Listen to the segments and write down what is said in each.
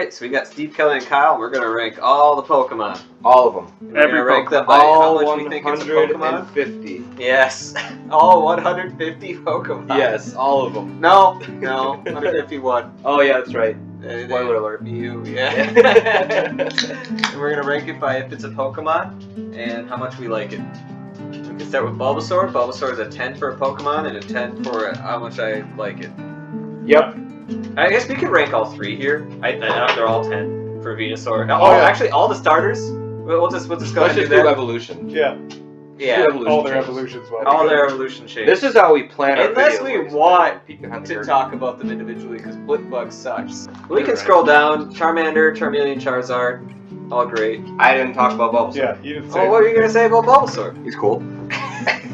Alright, so we got Steve, Kelly, and Kyle. We're gonna rank all the Pokemon. All of them. We're gonna rank them by how much we think it's a Pokemon. 150. Yes. All 150 Pokemon. Yes, all of them. No, 151. Oh yeah, that's right. Spoiler alert. Yeah. And we're gonna rank it by if it's a Pokemon and how much we like it. We can start with Bulbasaur. Bulbasaur is a 10 for a Pokemon and a 10 for how much I like it. Yep. I guess we could rank all three here. They're all 10 for Venusaur. Actually, all the starters. We'll just go ahead and do that. evolution. Yeah. All their evolutions. All their evolution shapes. This is how we plan our Unless videos, we want to talk about them individually, because Blipbug sucks. We can scroll down. Charmander, Charmeleon, Charizard. All great. I didn't talk about Bulbasaur. Yeah, you didn't say. Oh, what were you going to say about Bulbasaur? He's cool.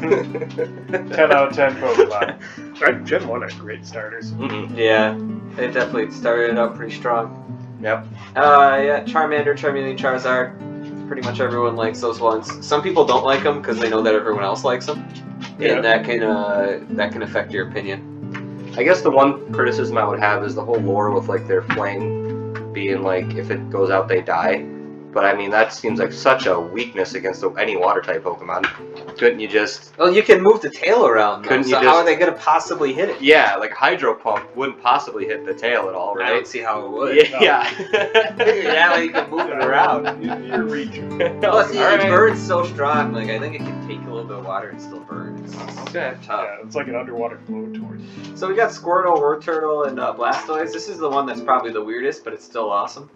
10 out of 10 Pokemon. Gen 1 had great starters. Mm-hmm. Yeah, they definitely started out pretty strong. Yep. Yeah, Charmander, Charmeleon, Charizard. Pretty much everyone likes those ones. Some people don't like them because they know that everyone else likes them, and that can affect your opinion. I guess the one criticism I would have is the whole lore with like their flame being like if it goes out they die. But I mean that seems like such a weakness against any water type Pokemon. Couldn't you just? Well, you can move the tail around. Couldn't you so how are they gonna possibly hit it? Yeah, like Hydro Pump wouldn't possibly hit the tail at all, right? I don't see how it would. Yeah. Yeah, like you can move it around. You're reaching. Plus, it burns so strong. Like I think it can take a little bit of water and still burn. It's Okay. tough. Yeah, it's like an underwater blowtorch. So we got Squirtle, Wartortle, and Blastoise. This is the one that's probably the weirdest, but it's still awesome.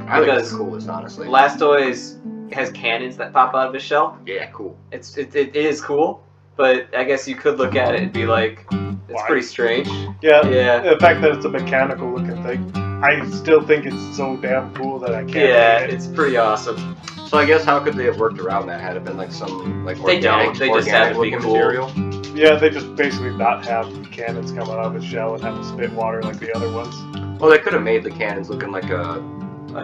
I think it's the coolest, honestly. Blastoise has cannons that pop out of his shell. Yeah, cool. It is cool, but I guess you could look at it and be like, it's Why? pretty strange. Yeah, Yeah. the fact that it's a mechanical looking thing, I still think it's so damn cool that I can't. Yeah, hate it. it's pretty awesome. So I guess how could they have worked around that? Had it been like some like They organic, don't. They just have to be looking cool. material? Yeah, they just basically not have cannons coming out of its shell and have to spit water like the other ones. Well, they could have made the cannons looking like a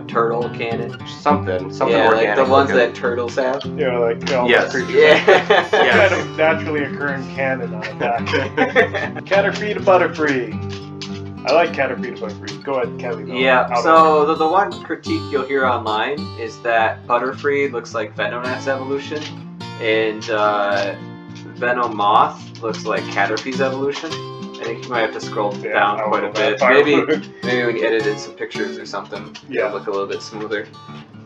turtle cannon. something Yeah, organic. like the ones looking. that turtles have. You know, like all Yes. the creatures. Yeah. Some kind of naturally occurring cannon on the back. Caterpie to Butterfree. I like Caterpie to Butterfree. Go ahead, Kelly. Though. Yeah, so the one critique you'll hear online is that Butterfree looks like Venonat's evolution, and Venomoth looks like Caterpie's evolution. I think you might have to scroll down quite a bit. Maybe when you edited some pictures or something, it'll look a little bit smoother.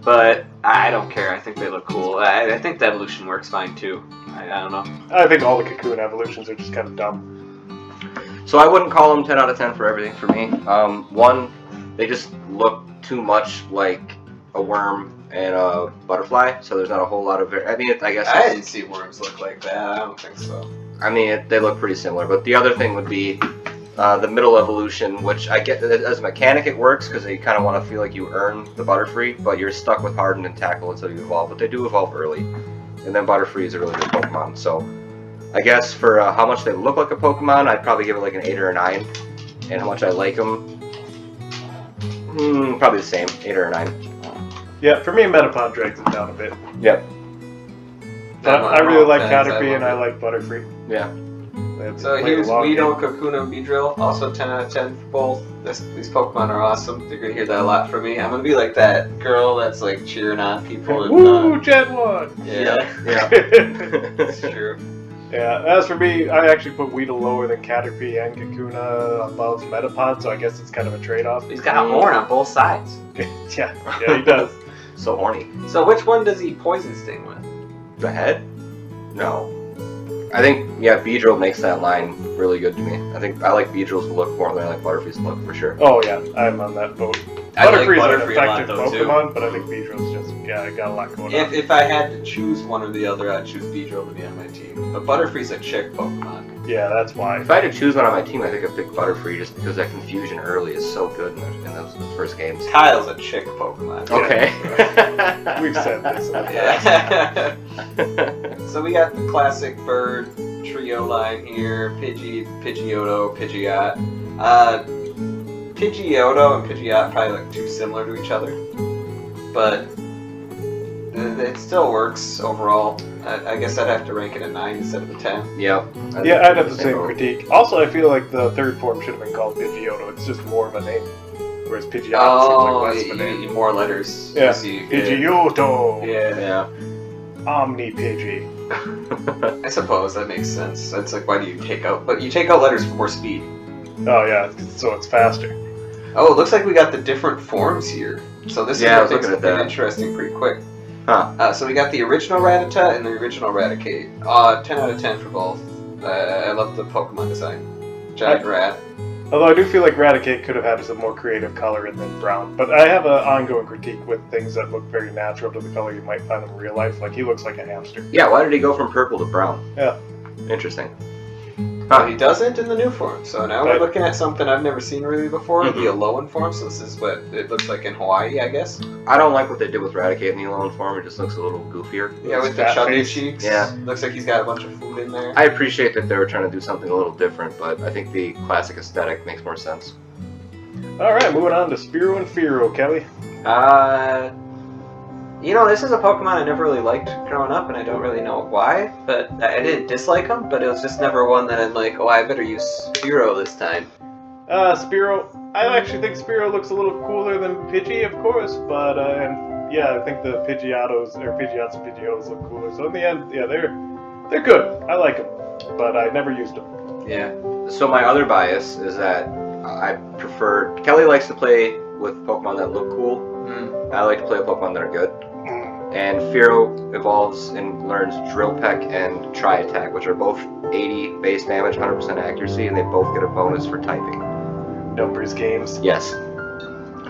But I don't care. I think they look cool. I think the evolution works fine too. I don't know. I think all the Cocoon evolutions are just kind of dumb. So I wouldn't call them 10 out of 10 for everything for me. One, they just look too much like a worm and a butterfly, so there's not a whole lot of. I guess I didn't see worms look like that. I don't think so. I mean, they look pretty similar. But the other thing would be the middle evolution, which I get as a mechanic it works because they kind of want to feel like you earn the Butterfree, but you're stuck with Harden and Tackle until you evolve. But they do evolve early, and then Butterfree is a really good Pokemon. So I guess for how much they look like a Pokemon, I'd probably give it like an 8 or a 9. And how much I like them, probably the same, 8 or a 9. Yeah, for me, Metapod drags it down a bit. Yep. I really like Caterpie and I like Butterfree. Yeah. So here's Weedle, Kakuna, Beedrill, also 10 out of 10 for both. These Pokemon are awesome. You're gonna hear that a lot from me. I'm gonna be like that girl that's like cheering on people. And, woo, Gen 1! Yeah. It's true. Yeah, as for me, I actually put Weedle lower than Caterpie and Kakuna above Metapod, so I guess it's kind of a trade-off. He's got a horn on both sides. yeah, he does. So horny. So which one does he Poison Sting with? The head? No. I think, Beedrill makes that line really good to me. I think I like Beedrill's look more than I like Butterfree's look, for sure. Oh yeah, I'm on that boat. I like Butterfree's an Butterfree a lot, effective though, Pokemon, too. but I think Beedrill's just, got a lot going on. If I had to choose one or the other, I'd choose Beedrill to be on my team. But Butterfree's a chick Pokemon. Yeah, that's why. If I had to choose one on my team, I think I'd pick Butterfree just because that confusion early is so good in those first games. Kyle's a chick Pokemon. Okay. We've said this. Yeah. So we got the classic bird trio line here: Pidgey, Pidgeotto, Pidgeot. Pidgeotto and Pidgeot probably look too similar to each other, but it still works overall. I guess I'd have to rank it a 9 instead of a 10. Yep. Yeah, I'd have the same critique. Also, I feel like the third form should have been called Pidgeotto. It's just more of a name. whereas Pidgeotto seems like less of a you name. need more letters. Yeah. You Pidgeotto. Yeah. Omni Pidgey. I suppose that makes sense. That's like, why do you take out? But you take out letters for more speed. Oh yeah, so it's faster. Oh, it looks like we got the different forms here. So this is I what was makes looking it at that. interesting pretty quick. Huh. So we got the original Rattata and the original Raticate. 10 out of 10 for both. I love the Pokemon design. Giant rat. Although I do feel like Raticate could have had some more creative coloring than brown. But I have an ongoing critique with things that look very natural to the color you might find in real life. Like he looks like a hamster. Yeah, why did he go from purple to brown? Yeah. Interesting. Well, he doesn't in the new form. So now we're Right. looking at something I've never seen really before. Mhm. The Alolan form. So this is what it looks like in Hawaii, I guess. I don't like what they did with Raticate in the Alolan form. It just looks a little goofier. Yeah, with the Fat chubby face. cheeks. Yeah. Looks like he's got a bunch of food in there. I appreciate that they were trying to do something a little different, but I think the classic aesthetic makes more sense. All right, moving on to Spearow and Fearow, Kelly. This is a Pokemon I never really liked growing up, and I don't really know why, but I didn't dislike him, but it was just never one that I'm like, oh, I better use Spearow this time. Spearow. I actually think Spearow looks a little cooler than Pidgey, of course, but and yeah, I think the Pidgeottos and Pidgeottos look cooler. So in the end, yeah, they're good. I like them, but I never used them. Yeah. So my other bias is that I prefer... Kelly likes to play with Pokemon that look cool. Mm. I like to play with Pokemon that are good. And Fearow evolves and learns Drill Peck and Tri Attack, which are both 80 base damage, 100% accuracy, and they both get a bonus for typing. Numbers games. Yes.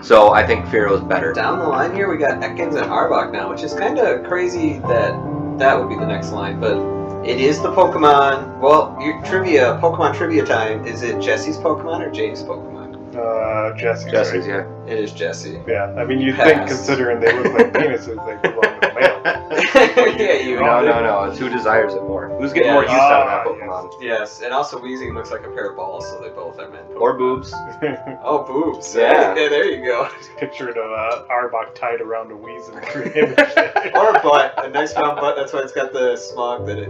So I think Fearow is better. Down the line here, we got Ekans and Arbok now, which is kind of crazy that would be the next line, but it is the Pokemon. Well, your trivia, Pokemon trivia time. Is it Jesse's Pokemon or James' Pokemon? Jesse's. Jesse's, Right? yeah. It is Jesse. Yeah, I mean, you'd Pass. think, considering they look like penises, they belong to male. Yeah, you No. It's who desires it more. Who's getting Yeah. more use out of that Ah, Pokemon? Yes, and also Weezing looks like a pair of balls, so they both are men. Or boobs. Oh, boobs. Yeah. Yeah, there you go. Pictured Arbok tied around a Weezing image there. Or a butt, a nice round butt. That's why it's got the smog that it.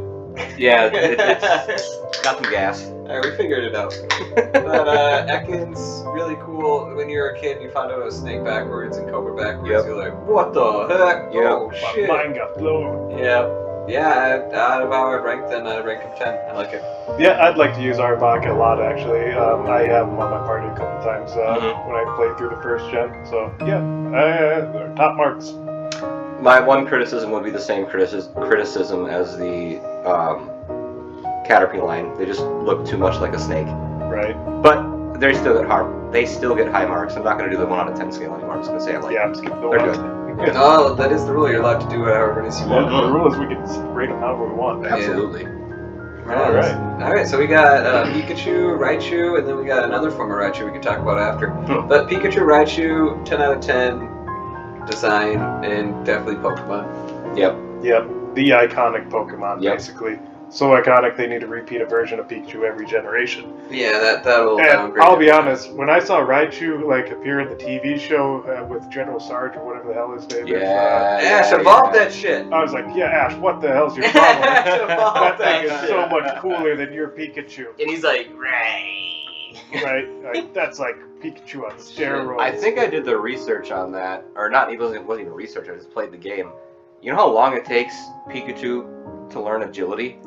Yeah, it's got some gas. Alright, we figured it out. But Ekans, really cool. When you were a kid, you found out it was snake backwards and cobra backwards. Yep. You're like, what the heck? Yep. Oh My shit. mind got blown. Yeah, out of how I'd rank them, I'd rank him 10. I like it. Yeah, I'd like to use Arbok a lot, actually. I have him on my party a couple times when I played through the first gen. So, yeah, top marks. My one criticism would be the same criticism as the Caterpie line. They just look too much like a snake. Right. But they still get high marks. I'm not going to do the 1 out of 10 scale anymore. I'm just going to say I like Yeah, them. I'm skipping the They're one. good. Oh, that is the rule. You're allowed to do however it is you want. The rule is we can rate them however we want. Absolutely. Alright. Alright, so we got Pikachu, Raichu, and then we got another form of Raichu we can talk about after. But Pikachu, Raichu, 10 out of 10 design, and definitely Pokemon. Yep. Yep. The iconic Pokemon, Yep. basically. So iconic, they need to repeat a version of Pikachu every generation. Yeah, that'll And downgrade. I'll be honest, when I saw Raichu appear in the TV show with General Sarge or whatever the hell his name is, Ash, evolve that shit! I was like, yeah, Ash, what the hell's your problem? Ash, evolve That thing that is so shit. much cooler than your Pikachu, And he's like, Ray. right? That's like Pikachu on steroids. I think I did the research on that. Or not, it wasn't even research, I just played the game. You know how long it takes Pikachu to learn agility?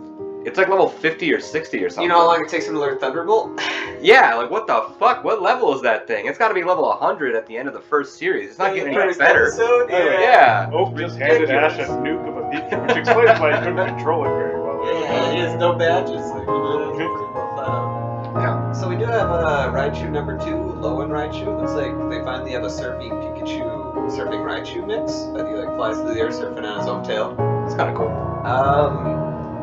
It's like level 50 or 60 or something. You know how long it takes him to learn Thunderbolt? Yeah, like what the fuck? What level is that thing? It's got to be level 100 at the end of the first series. It's not getting any First better. episode? Yeah. Oak just handed Ash a nuke of a Pikachu, which explains why he couldn't control it very well. Yeah, he has no badges. Like, Yeah. So we do have Raichu number 2, Lowen Raichu. Looks like they finally have a surfing Pikachu, surfing Raichu mix. That he flies through the air surfing on his own tail. It's kind of cool.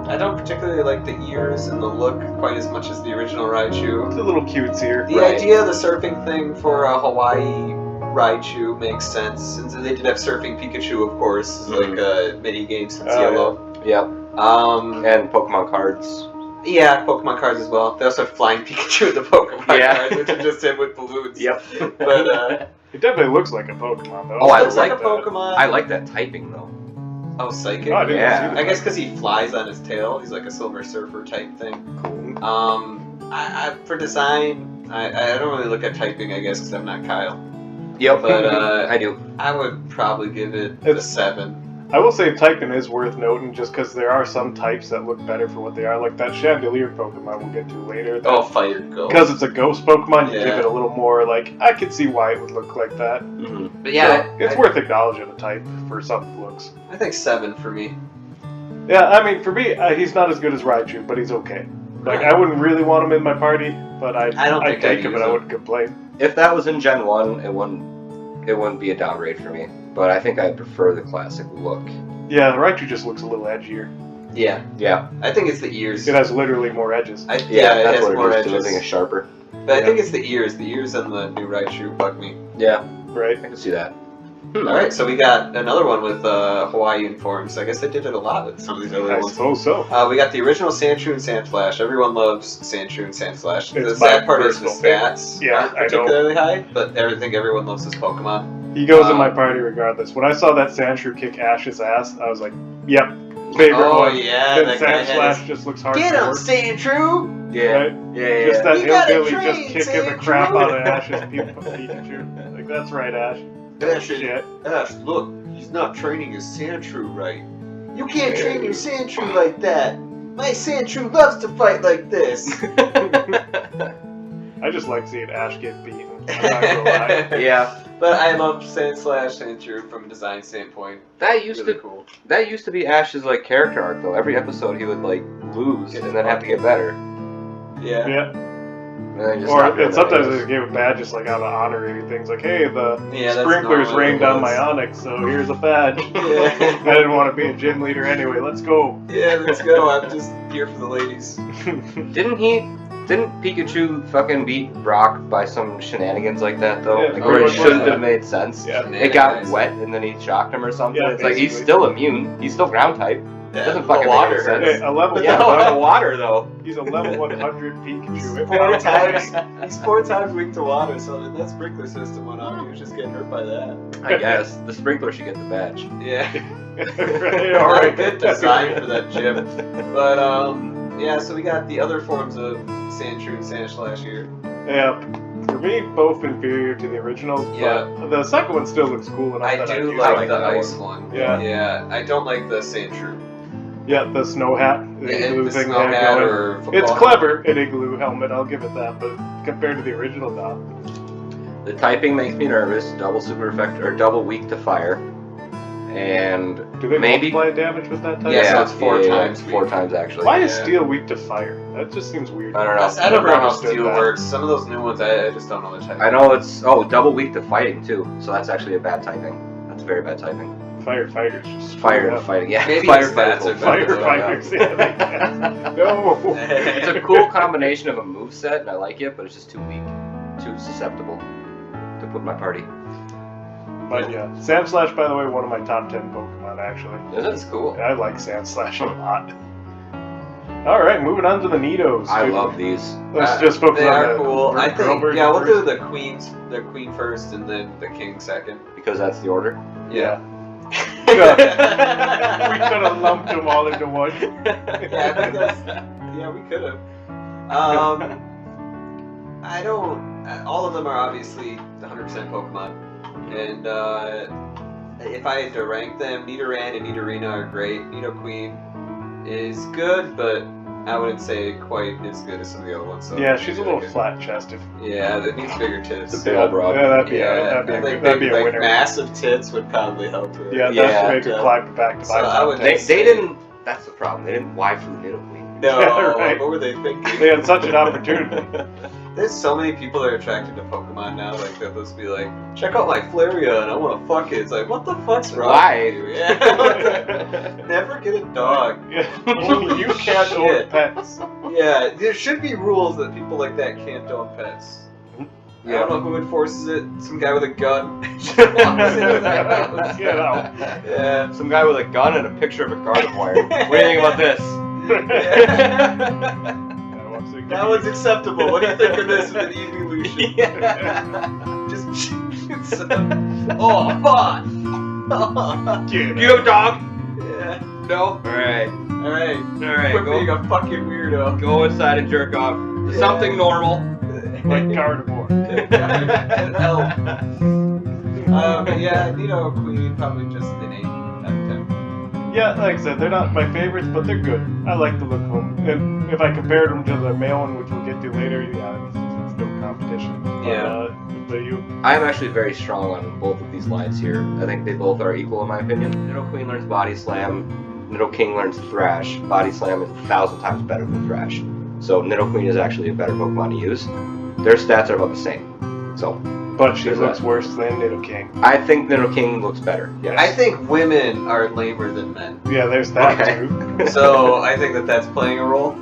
I don't particularly like the ears and the look quite as much as the original Raichu. It's a little cutesier. The idea of the surfing thing for a Hawaii Raichu makes sense, since they did have surfing Pikachu, of course, like a mini game since Yellow. Yep. Yeah. And Pokemon cards. Yeah, Pokemon cards as well. They also have flying Pikachu with the Pokemon cards, which are just him with balloons. Yep. But It definitely looks like a Pokemon, though. Oh, I looks like a that. Pokemon. I like that typing though. Oh, Psychic. Oh, I didn't Yeah. see that. I guess because he flies on his tail, he's like a Silver Surfer type thing. Cool. For design, I don't really look at typing, I guess, because I'm not Kyle. Yep. But I do. I would probably give it a It's- 7. I will say typing is worth noting just because there are some types that look better for what they are. Like that Chandelier Pokemon we'll get to later. Oh, Fire Go. Because it's a ghost Pokemon, you Yeah. give it a little more, like, I could see why it would look like that. Mm-hmm. But yeah, So, it's worth acknowledging a type for some looks. I think 7 for me. Yeah, I mean, for me, he's not as good as Raichu, but he's okay. Like, I wouldn't really want him in my party, but I don't I'd think I'd take him use and I him. wouldn't complain. If that was in Gen 1, it wouldn't be a downgrade for me. But I think I'd prefer the classic look. Yeah, the Raichu just looks a little edgier. Yeah, Yeah. I think it's the ears. It has literally more edges. Yeah, it that's has what more it is. too. I edges. think it's sharper. But I think it's the ears. The ears on the new Raichu bug me. Yeah, Right? I can see that. Alright, so we got another one with Hawaiian forms. I guess they did it a lot with some of these other I ones. suppose so. We got the original Sandshrew and Sandslash. Everyone loves Sandshrew and Sandslash. It's The sad my part is the personal favorite. stats Yeah, aren't I know. particularly high, but I think everyone loves this Pokemon. He goes in my party regardless. When I saw that Sandshrew kick Ash's ass, I was like, yep, favorite Oh one. yeah, Then that guy had Sandslash his... just looks hard Get to him, work. Sandshrew! Yeah. Right? Yeah. Just that You gotta hillbilly train, just kicking the Sandshrew. crap out of Ash's Pikachu. Like, that's right, Ash. Ash, Shit. Ash, look, he's not training his Sandshrew right. You can't train your Sandshrew like that. My Sandshrew loves to fight like this. I just like seeing Ash get beaten. I'm not gonna lie. Yeah. But I love Sandslash, Sandshrew from a design standpoint. That used Really to cool. that used to be Ash's like character arc though. Every episode he would like lose and then have to get better. Yeah. Yeah. And then just Or stop doing and sometimes that, I they gave a badge just like out of honorary things, like, hey, the Yeah, that's sprinklers normally rained what it on my was. Onyx, so here's a badge. Yeah. I didn't want to be a gym leader anyway. Let's go. Yeah, let's go. I'm just here for the ladies. Didn't Pikachu fucking beat Brock by some shenanigans like that though? Yeah, Like oh, where it what was shouldn't that? have made sense. Yeah. It got wet and then he shocked him or something. Yeah, It's like he's basically. still immune. He's still ground type. Yeah, Doesn't fucking the make water. any sense. Hey, a level Yeah, one- on the water though. He's a level 100 Pikachu. It 4 won't times. matter. He's 4 times weak to water, so if that sprinkler system went on, he was just getting hurt by that. I guess the sprinkler should get the badge. Yeah. Right, all right. Good design for that gym. But yeah. So we got the other forms of Sandshrew and Sandslash here. Yeah, for me, both inferior to the originals, Yeah. but the second one still looks cool enough. I that do I'd use like it. the that ice one. Yeah. Yeah. I don't like the Sandshrew. Yeah, the snow hat, the Yeah, igloo the thing snow they have hat going. or football It's helmet. clever, an igloo helmet, I'll give it that, but compared to the original, no. The typing makes me nervous. Double super effect or double weak to fire, and Do they maybe multiply damage with that type? Yeah, so it's 4 times weak. 4 times actually. Why is Yeah. steel weak to fire? That just seems weird. I don't know. I don't know how understood steel that. works. Some of those new ones, I just don't know the type. I know it's double weak to fighting too, so that's actually a bad typing. That's very bad typing. Firefighters just Fire screw and up. fighting, yeah. Maybe Firefighters his stats will are better. Firefighters, yeah, they can. No. It's a cool combination of a moveset, and I like it, but it's just too weak, too susceptible to put in my party. But yeah, Sandslash, by the way, one of my top 10 Pokemon, actually. Is That's it? cool. I like Sandslash a lot. Alright, moving on to the Nidos. I dude. love these. Let's just focus They on are the cool. I girl think, version yeah, we'll first. do the queen first and then the king second. Because that's the order. Yeah. we we could have lumped them all into one. Yeah, I think yeah, we could have. I don't. All of them are obviously 100% Pokemon, and if I had to rank them, Nidoran and Nidorina are great. Nidoqueen is good, but I wouldn't say quite as good as some of the other ones. So Yeah, she's a little good. flat-chested. Yeah, that needs bigger tits. Big old broad. Yeah, that'd be Yeah, a, I that'd think be a like winner. massive tits would probably help her. Yeah, Yeah, that should make her yeah. climb back to So my I top would 10. They didn't. That's the problem. They didn't waifu Nidoqueen. No, Yeah, right. what were they thinking? They had such an opportunity. There's so many people that are attracted to Pokemon now. Like they'll just be like, "Check out my Flareon, and I want to fuck it." It's like, what the fuck's wrong Why? with you? Yeah, never get a dog. Yeah, you can't own Shit. pets. Yeah, there should be rules that people like that can't own pets. I don't know who enforces it. Some guy with a gun. Walks into that house. Get out. Yeah. Some guy with a gun and a picture of a garden wire. What do you think about this? That one's acceptable. What do you think of this with an evolution? Just oh, fuck! You have a dog? Yeah. No? Alright. Alright. Alright, Quit being a fucking weirdo. go inside and jerk off. Yeah. Something normal. Like carnivore. Help. Yeah, Nidoqueen probably just an 8 out of 10. Yeah, like I said, they're not my favorites, but they're good. I like the look of them. And if I compared them to the male one, which we'll get to later, yeah, it's no competition. Yeah. But you? I'm actually very strong on both of these lines here. I think they both are equal in my opinion. Nidoqueen learns Body Slam. Nidoking learns Thrash. Body Slam is 1,000 times better than Thrash. So Nidoqueen is actually a better Pokemon to use. Their stats are about the same. So. But she There's looks that. worse than Nidoking. I think Nidoking looks better. Yes. I think women are lamer than men. Yeah, there's that Okay. too. So I think that's playing a role.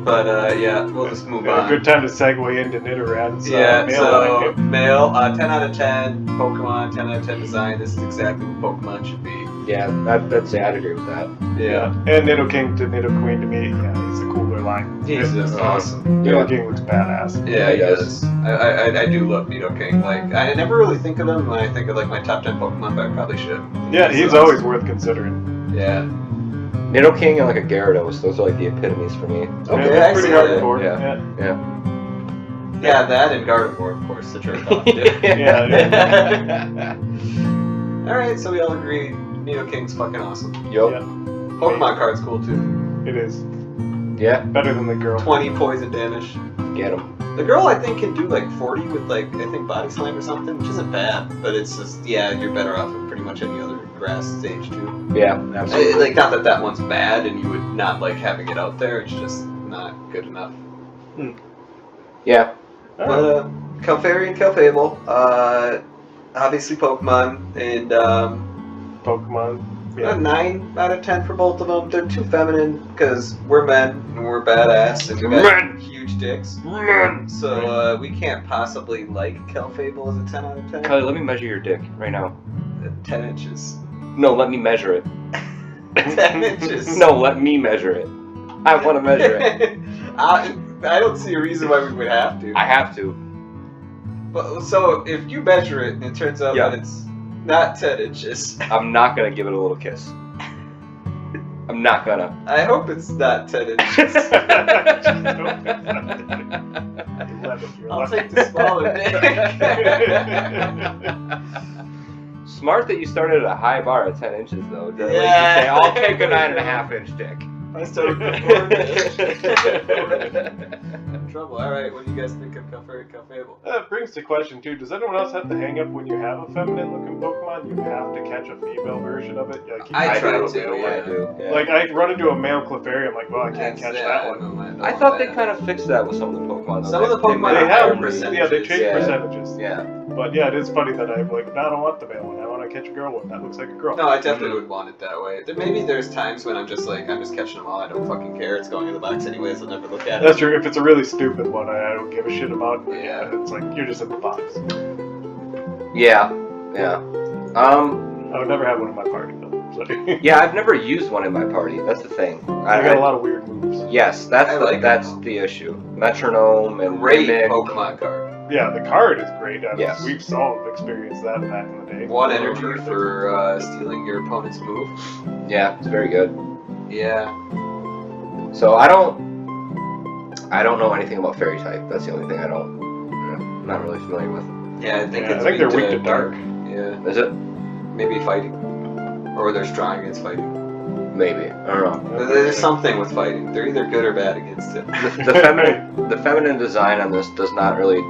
But yeah, we'll just move on. Good time to segue into Nidorad's Yeah, male so line. male, 10 out of 10, Pokemon, 10 out of 10 design. This is exactly what Pokemon should be. Yeah, I'd agree with that. Yeah. And Nidoking to Nidoqueen to me, yeah, he's a cooler line. He's just awesome. Nidoking looks badass. Yeah, he does. I do love Nidoking. Like, I never really think of him when I think of like my top 10 Pokemon, but I probably should. Yeah, he's always worth considering. Yeah. Nidoking and like a Gyarados, those are like the epitomes for me. Okay, yeah, I pretty see hardcore. that. Yeah. Yeah, that and Gardevoir, of course, the jerk off. Yeah. Alright, so we all agree Nidoking's fucking awesome. Yup. Yeah. Pokemon card's cool too. It is. Yeah. Better than the girl. 20 poison damage. Get him. The girl, I think, can do like 40 with like, I think Body Slam or something, which isn't bad, but it's just, yeah, you're better off with pretty much any other grass stage too. Yeah, absolutely. Like, not that that one's bad and you would not like having it out there, it's just not good enough. Yeah. But, Clefairy and Clefable, obviously Pokemon, and Pokemon. Yeah. 9 out of 10 for both of them. They're too feminine because we're men and we're badass and we got huge dicks. So we can't possibly like Clefable as a 10 out of 10. Kelly, let me measure your dick right now. 10 inches. No, let me measure it. 10 inches. No, let me measure it. I want to measure it. I don't see a reason why we would have to. I have to. But, so if you measure it and it turns out that it's not 10 inches. I'm not gonna give it a little kiss. I'm not gonna. I hope it's not 10 inches. I'll take the smaller dick. Smart that you started at a high bar at 10 inches, though. Like, Yeah. you say, I'll take a 9.5 inch dick. I started before trouble. Alright, what do you guys think of Clefairy and Clefable? That brings the question too. Does anyone else have the hang up when you have a feminine looking Pokemon? You have to catch a female version of it? Like, I try do, to, yeah. I do. Yeah. Like, I run into a male Clefairy, I'm like, well, I can't catch that one. I thought they kind of fixed that with some of the Pokemon. Some of the Pokemon They are have, percentages. yeah, they change Yeah. percentages. Yeah. But yeah, it is funny that I'm like, no, I don't want the male one. I want to catch a girl one. That looks like a girl. No, I definitely would want it that way. Maybe there's times when I'm just like, I'm just catching them all. I don't fucking care. It's going in the box anyways. I'll never look at it. That's true. If it's a really stupid one, I don't give a shit about. But Yeah. yeah, it's like you're just in the box. Yeah. Yeah. I would never have one in my party though. So. Yeah, I've never used one in my party. That's the thing. I got a lot of weird moves. Yes, that's I the issue. Metronome and Great Mimic. Pokemon card. Yeah, the card is great. Yes. We've all experienced that back in the day. 1 energy for stealing your opponent's move. Yeah, it's very good. Yeah. So I don't know anything about fairy type. That's the only thing I'm not really familiar with. Yeah, I think Yeah, it's I think they're weak to dark. Yeah. Is it? Maybe fighting. Or they're strong against fighting. Maybe. I don't know. There's something with fighting. They're either good or bad against it. The feminine design on this does not really.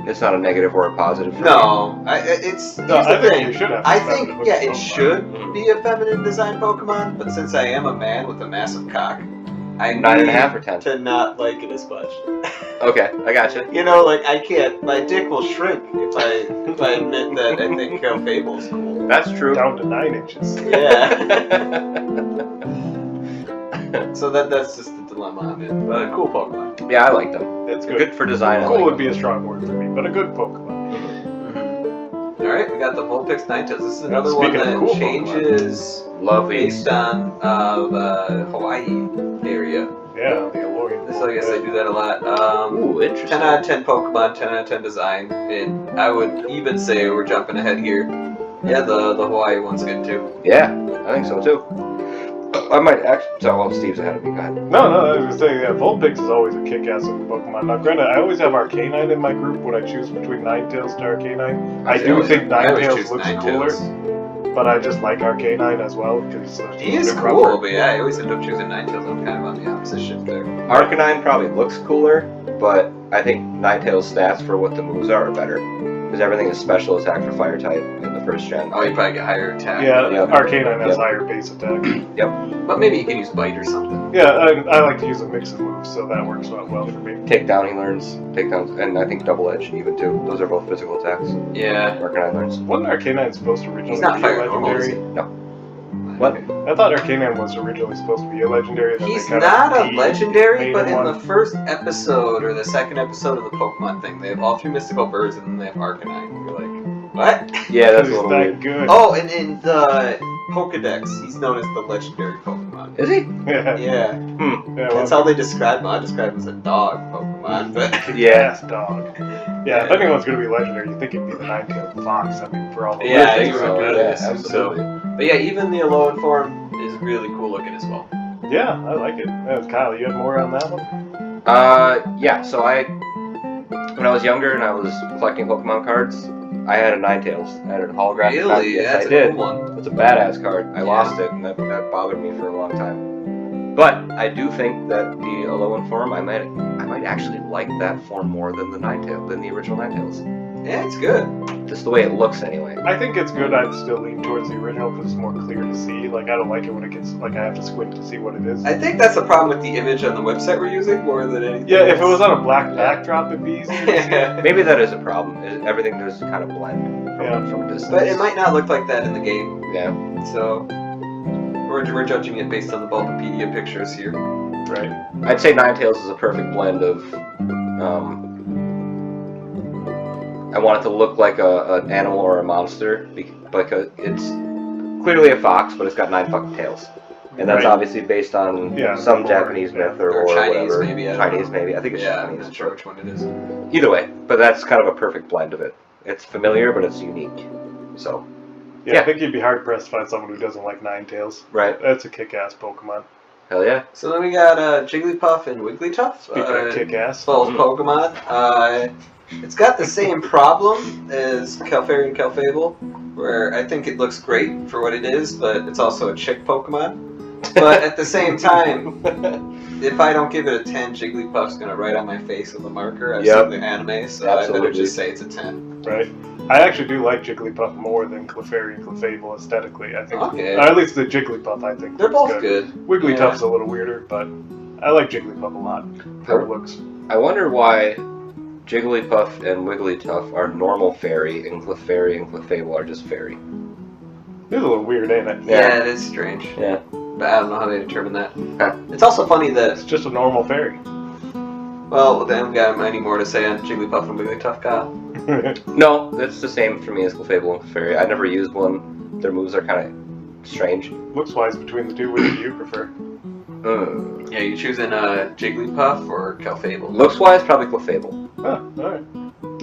It's not a negative or a positive. For No, me. here's No, the I think thing. you should have. I a think, feminine yeah, looking it Pokemon. should be a feminine design Pokemon, but since I am a man with a massive cock, I 9.5 or 10. to not like it as much. Okay, I gotcha. You know, like I can't. My dick will shrink if I admit that I think Fable's cool. That's true. Down to 9 inches. Yeah. So that's just the dilemma I'm in. But a cool Pokemon. Yeah, I like them. It's Good good. for design. I Cool like would them. be a strong word for me, but a good Pokemon. All right, we got the Vulpix Ninetales. This is another one Speaking of that cool changes Lovely. based on the Hawaii area. Yeah, the Alolan. So I guess I do that a lot. Ooh, interesting. 10 out of 10 Pokemon, 10 out of 10 design, and I would even say we're jumping ahead here. Yeah, the Hawaii one's good too. Yeah, I think so too. I might actually. So, well, Steve's ahead of me. Go ahead. No, I was gonna say, yeah, Vulpix is always a kick-ass looking Pokemon. Now, granted, I always have Arcanine in my group when I choose between Ninetales to Arcanine. I do think Ninetales looks cooler, but I just like Arcanine as well because he is cool. But yeah, I always end up choosing Ninetales. I'm kind of on the opposite shift there. Arcanine probably looks cooler, but I think Ninetales' stats for what the moves are better. Because everything is special attack for fire type in the first gen. Oh, you probably get higher attack. Yeah, yep. Arcanine has higher base attack. Yep. But maybe you can use Bite or something. Yeah, I like to use a mix of moves, so that works out well for me. Takedown he learns. Takedowns, and I think Double Edge even too. Those are both physical attacks. Yeah. Arcanine learns. Wasn't Arcanine supposed to originally He's not be fire a normal, is legendary? he? No. What? I thought Arcanine was originally supposed to be a legendary. He's not a legendary, but in the first episode or the second episode of the Pokemon thing, they have all 3 mystical birds and then they have Arcanine. You're like, what? Yeah, that's a little weird. Good. Oh, and in the Pokedex, he's known as the legendary Pokemon. Is he? Yeah. Yeah. Yeah, That's how they describe him. I describe him as a dog Pokemon, but Kick-ass dog. Yeah, if anyone's gonna be legendary, you think it'd be the Ninetales Fox. I mean, for all the yeah, think you so. would Yeah, assume so. But yeah, even the Alolan form is really cool looking as well. Yeah, I like it. Kyle, you had more on that one? Yeah, so when I was younger and I was collecting Pokemon cards, I had a Ninetales. I had a holographic Really? card. Yes, That's I a did. cool one. It's a badass card. I Yeah. lost it, and that bothered me for a long time. But I do think that the Alolan form, I might actually like that form more than the original Ninetales. Yeah, it's good. Just the way it looks, anyway. I think it's good. I'd still lean towards the original because it's more clear to see. Like, I don't like it when it gets, like, I have to squint to see what it is. I think that's the problem with the image on the website we're using more than anything. Yeah, if it was on a black backdrop, it'd be easier to see. Maybe that is a problem. Everything does kind of blend from a distance. But it might not look like that in the game. Yeah. So we're judging it based on the Bulbapedia pictures here. Right. I'd say Ninetales is a perfect blend of. I want it to look like an animal or a monster because it's clearly a fox, but it's got 9 fucking tails, and that's obviously based on some Japanese myth or Chinese whatever. Maybe. Chinese, maybe. I think it's yeah, Chinese. I'm not sure which one it is. Either way, but that's kind of a perfect blend of it. It's familiar, but it's unique. So. Yeah, I think you'd be hard pressed to find someone who doesn't like Ninetales. Right. That's a kick-ass Pokemon. Hell yeah. So then we got Jigglypuff and Wigglytuff. Speaking of kick-ass. Both Pokemon. It's got the same problem as Clefairy and Clefable, where I think it looks great for what it is, but it's also a chick Pokemon. But at the same time, if I don't give it a 10, Jigglypuff's going to write on my face with a marker. I've seen the anime, so I better just say it's a 10. Right. I actually do like Jigglypuff more than Clefairy and Clefable aesthetically. I think, okay. Or at least the Jigglypuff, I think. They're both good. Wigglytuff's a little weirder, but I like Jigglypuff a lot. How it looks. I wonder why Jigglypuff and Wigglytuff are normal fairy, and Clefairy and Clefable are just fairy. It's a little weird, ain't it? Yeah, it is strange. Yeah. But I don't know how they determine that. It's also funny that... It's just a normal fairy. Well, then we got any more to say on Jigglypuff and Wigglytuff, Kyle? No, it's the same for me as Clefable and Clefairy. I never used one. Their moves are kind of strange. Looks-wise, between the two, which do you prefer? Yeah, you choosing Jigglypuff or Clefable? Looks-wise, probably Clefable. Oh, alright.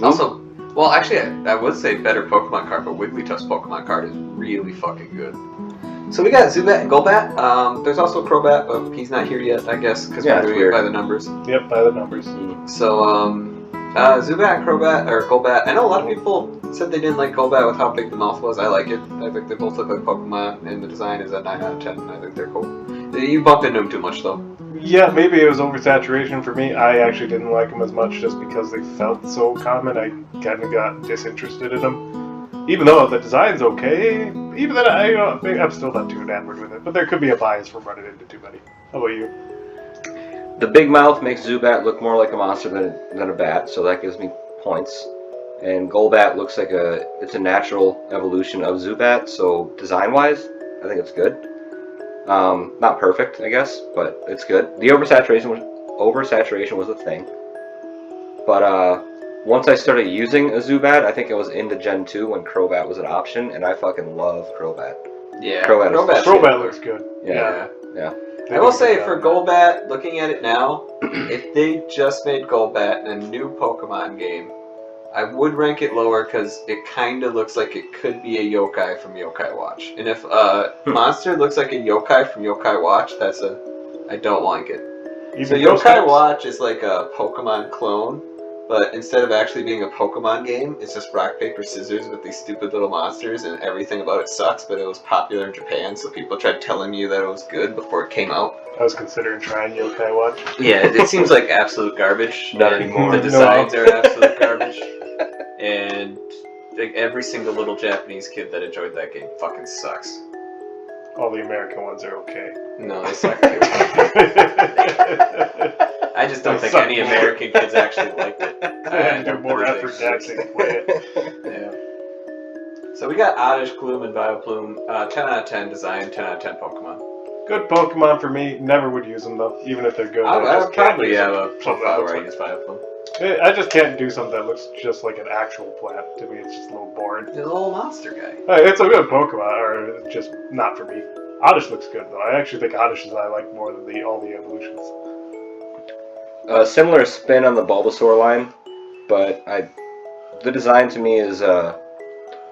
Also, well, actually, I would say better Pokemon card, but Wigglytuff's Pokemon card is really fucking good. So we got Zubat and Golbat. There's also Crobat, but he's not here yet, I guess, because we're doing it by the numbers. Yep, by the numbers. So, Zubat and Crobat, or Golbat. I know a lot of people said they didn't like Golbat with how big the mouth was. I like it. I think they both look like Pokemon, and the design is a 9 out of 10. I think they're cool. You bump into them too much, though. Yeah, maybe it was oversaturation for me. I actually didn't like them as much just because they felt so common. I kind of got disinterested in them. Even though the design's okay, even then I'm still not too enamored with it. But there could be a bias from running into too many. How about you? The big mouth makes Zubat look more like a monster than a bat, so that gives me points. And Golbat looks like it's a natural evolution of Zubat, so design-wise, I think it's good. Not perfect, I guess, but it's good. The oversaturation was a thing. But once I started using a Zubat, I think it was into Gen 2 when Crobat was an option, and I fucking love Crobat. Yeah, Crobat looks good. Yeah. I will say for Golbat, looking at it now, if they just made Golbat a new Pokemon game, I would rank it lower because it kind of looks like it could be a yokai from Yokai Watch. And if a monster looks like a yokai from Yokai Watch, I don't like it. So Yokai Watch is like a Pokemon clone, but instead of actually being a Pokemon game, it's just rock, paper, scissors with these stupid little monsters, and everything about it sucks, but it was popular in Japan, so people tried telling you that it was good before it came out. I was considering trying Yokai Watch. Yeah, it seems like absolute garbage. Not anymore. The designs are absolute garbage. And like, every single little Japanese kid that enjoyed that game fucking sucks. All the American ones are okay. No, they suck too. I just don't think any American kids actually liked it. I had to do more effort to actually play it. Yeah. So we got Oddish, Gloom, and Vileplume. 10 out of 10 design, 10 out of 10 Pokemon. Good Pokemon for me. Never would use them though, even if they're good. I would probably have a profile where I use Vileplume. I just can't do something that looks just like an actual plant. To me, it's just a little boring. He's a little monster guy. It's a good Pokemon, or just not for me. Oddish looks good though. I actually think Oddish's I like more than all the evolutions. Similar spin on the Bulbasaur line, but the design to me is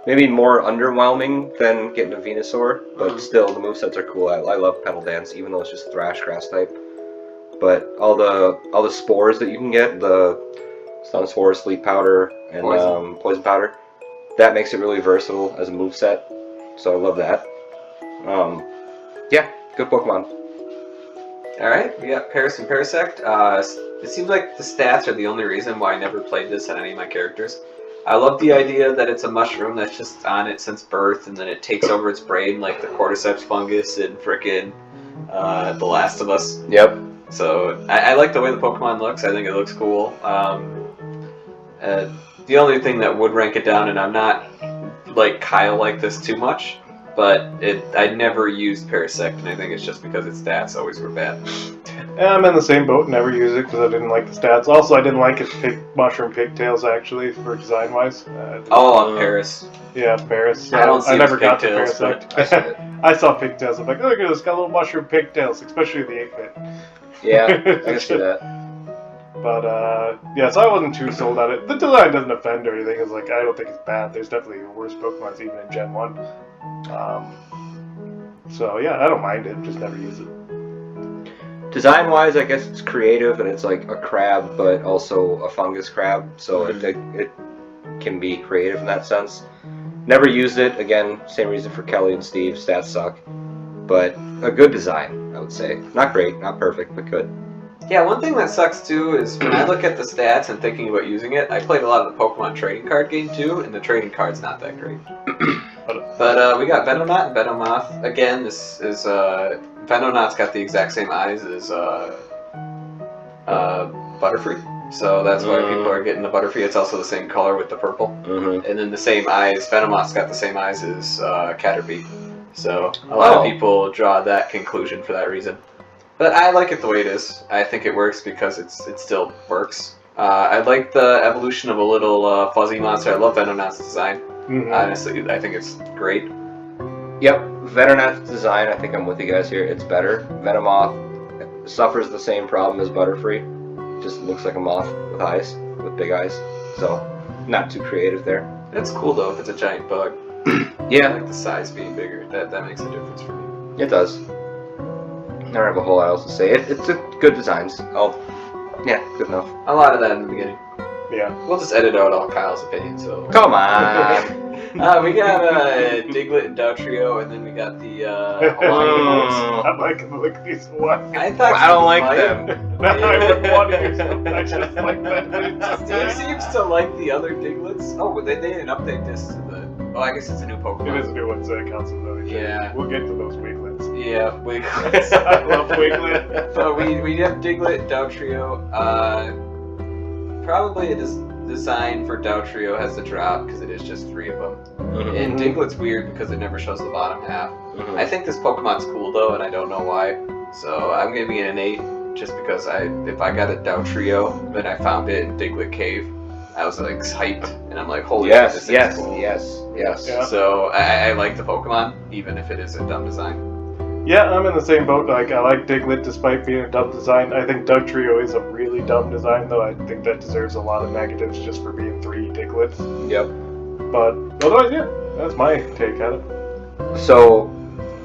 maybe more underwhelming than getting a Venusaur, but still the movesets are cool. I love Petal Dance, even though it's just Thrash Grass type. But all the spores that you can get, the Stun Spore, Sleep Powder, and Poison Powder, that makes it really versatile as a moveset. So I love that. Yeah, good Pokemon. Alright, we got Paris and Parasect. It seems like the stats are the only reason why I never played this on any of my characters. I love the idea that it's a mushroom that's just on it since birth, and then it takes over its brain like the cordyceps fungus and frickin' The Last of Us. Yep. So I like the way the Pokemon looks. I think it looks cool. The only thing that would rank it down, and I'm not like Kyle like this too much, but I never used Parasect, and I think it's just because its stats always were bad. Yeah, I'm in the same boat. Never use it because I didn't like the stats. Also, I didn't like its mushroom pigtails actually for design wise. Paris. Yeah, Paris. I don't see I never got pigtails, to Parasect. I saw pigtails. I'm like, oh, look at this, got little mushroom pigtails, especially the 8-bit. Yeah, I can see that. But yeah, so I wasn't too sold on it. The design doesn't offend or anything. It's like I don't think it's bad. There's definitely worse Pokemon even in Gen 1. So yeah, I don't mind it. Just never use it. Design-wise, I guess it's creative, and it's like a crab, but also a fungus crab, so it can be creative in that sense. Never used it. Again, same reason for Kelly and Steve. Stats suck, but a good design, I would say. Not great, not perfect, but good. Yeah, one thing that sucks too is when I look at the stats and thinking about using it, I played a lot of the Pokemon trading card game too, and the trading card's not that great. But we got Venomoth and Venomoth. Again, this is Venomoth's got the exact same eyes as Butterfree, so that's why people are getting the Butterfree. It's also the same color with the purple, and then the same eyes. Venomoth's got the same eyes as Caterpie, so a lot of people draw that conclusion for that reason. But I like it the way it is. I think it works because it still works. I like the evolution of a little fuzzy monster. I love Venomoth's design. Honestly, I think it's great. Yep, Venomoth's design, I think I'm with you guys here. It's better. Venomoth suffers the same problem as Butterfree. Just looks like a moth with eyes, with big eyes. So, not too creative there. It's cool though if it's a giant bug. Yeah. I like the size being bigger. That makes a difference for me. It does. I don't have a whole lot else to say. It's a good designs. Yeah, good enough. A lot of that in the beginning. Yeah. We'll just edit out all Kyle's opinions. So. Come on. We got Diglett and Dowtrio, and then we got the Hawaiian Wolves. I'm like, look at these Hawaiian. I don't like them. I wouldn't want to use them. I just like that. Steve seems to like the other Diglets. Oh, they didn't update this to the... Oh, I guess it's a new Pokemon. It is a new one, so it counts as another. Yeah. We'll get to those Wiglets. Yeah, Wiglets. I love Wiglet. So we have Diglett, Dowtrio. Probably it is designed for Dowtrio has the drop because it is just 3 of them. And Diglett's weird because it never shows the bottom half. I think this Pokemon's cool though, and I don't know why. So I'm giving it an 8 just because if I got a Dowtrio, then I found it in Diglett Cave. I was like hyped, and I'm like, holy shit, this thing's cool. Yes. Yeah. So I like the Pokemon, even if it is a dumb design. Yeah, I'm in the same boat. Like, I like Diglett despite being a dumb design. I think Dugtrio is a really dumb design, though. I think that deserves a lot of negatives just for being 3 Diglets. Yep. But otherwise, yeah, that's my take on it. So,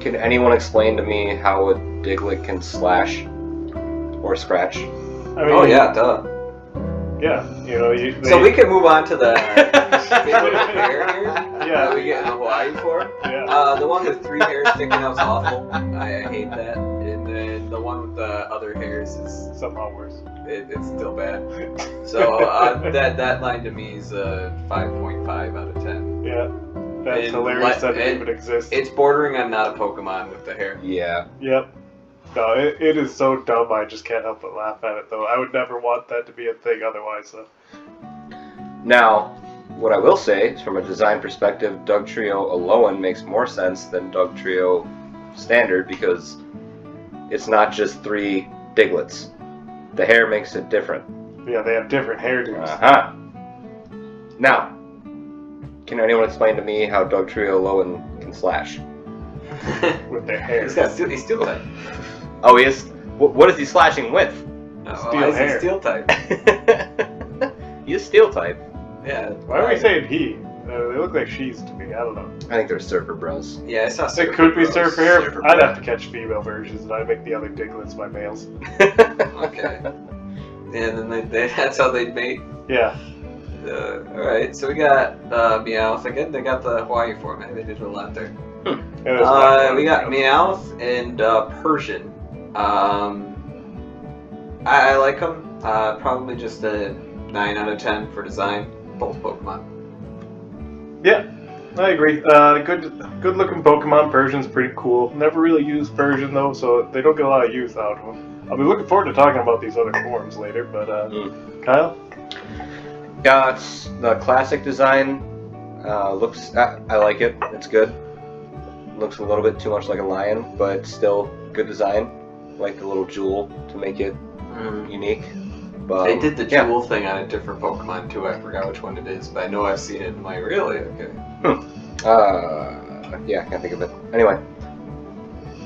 can anyone explain to me how a Diglett can slash or scratch? I mean, Oh yeah, duh. Yeah, you know, So we can move on to the favorite hair here. Yeah. That we get in the Hawaii form. Yeah. The one with 3 hairs sticking out is awful. I hate that. And then the one with the other hairs is Somehow worse. it's still bad. So that line to me is a 5.5 out of 10. Yeah. That's hilarious that it even exists. It's bordering on not a Pokemon with the hair. Yeah. Yep. No, it is so dumb. I just can't help but laugh at it, though. I would never want that to be a thing otherwise. So. Now, what I will say is, from a design perspective, Dugtrio Alolan makes more sense than Dugtrio Standard because it's not just 3 Diglets. The hair makes it different. Yeah, they have different hairdos. Uh-huh. Now, can anyone explain to me how Dugtrio Alolan can slash? With their hair. He's steel type. Oh, he is? What is he slashing with? Steel hair. Steel type. He is steel type. Yeah. Why are we saying he? They look like she's to me. I don't know. I think they're surfer bros. Yeah, I saw Surfer It could be Bros. surfer hair. Surfer I'd Bro. have to catch female versions, and I'd make the other Diglets my males. Okay. And then that's how they'd mate. Yeah. Alright, so we got Meowth again. They got the Hawaii format. They did a lot there. Yeah, there's one We got Meow. Meowth and Persian. I like them. Probably just a 9 out of 10 for design. Both Pokemon. Yeah, I agree. Good looking Pokemon. Persian's pretty cool. Never really used Persian though, so they don't get a lot of use out of them. I'll be looking forward to talking about these other forms later, but Kyle? Yeah, it's the classic design. Looks, I like it. It's good. Looks a little bit too much like a lion, but still good design. Like the little jewel to make it unique. But, They did the jewel thing on a different Pokemon too. I forgot which one it is, but I know I've seen it. I'm like, really? Okay. Yeah, I can't think of it. Anyway,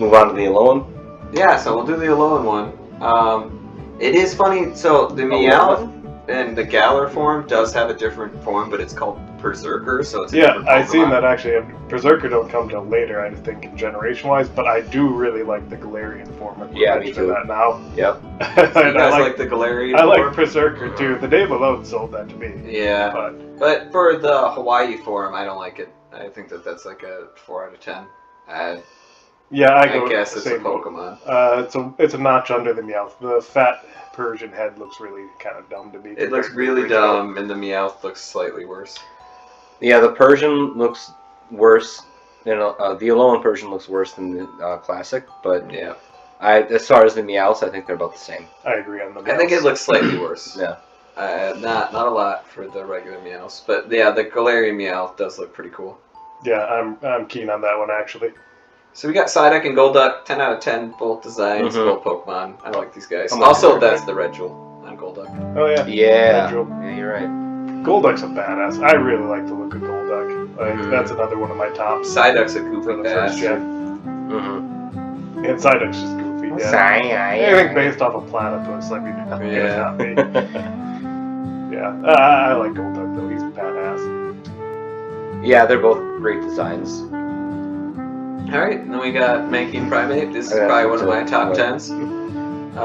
move on to the Alolan. Yeah, so we'll do the Alolan one. It is funny. So the Meowth and the Galar form does have a different form, but it's called Berserker, so it's a different I've seen Pokemon. that actually. Berserker don't come till later, I think, generation-wise, but I do really like the Galarian form. If we're Yeah, me mentioning too. That now. Yep. So you guys like the Galarian I like form? Berserker too. The name alone sold that to me. Yeah, but for the Hawaii form, I don't like it. I think that's like a 4 out of 10. Yeah, I go guess it's a same boat. Pokemon. It's a notch under the Meowth. The fat Persian head looks really kind of dumb to me. It looks compared to the really original. dumb, and the Meowth looks slightly worse. Yeah, the Persian looks worse. The Alolan Persian looks worse than the classic, but Yeah, as far as the Meowths, I think they're about the same. I agree on the Meowth. I think it looks slightly worse. Yeah. Not a lot for the regular Meowths, but yeah, the Galarian Meowth does look pretty cool. Yeah, I'm keen on that one actually. So we got Psyduck and Golduck, 10 out of 10, both designs, Mhm. both Pokemon. I like these guys. I'm Also, okay. that's the red jewel on Golduck. Oh yeah. Yeah. Retro. Yeah, you're right. Golduck's a badass. I really like the look of Golduck. Like that's another one of my tops Psyduck's a for goofy the first bastard. gen. Mm-hmm. And Psyduck's just goofy. Yeah. Anything based off of platypus, let me know. Yeah. Not me. Yeah, I like Golduck though. He's badass. Yeah, they're both great designs. Alright, and then we got Mankey Primate. This is Yeah, probably one of my so, top what? 10s. I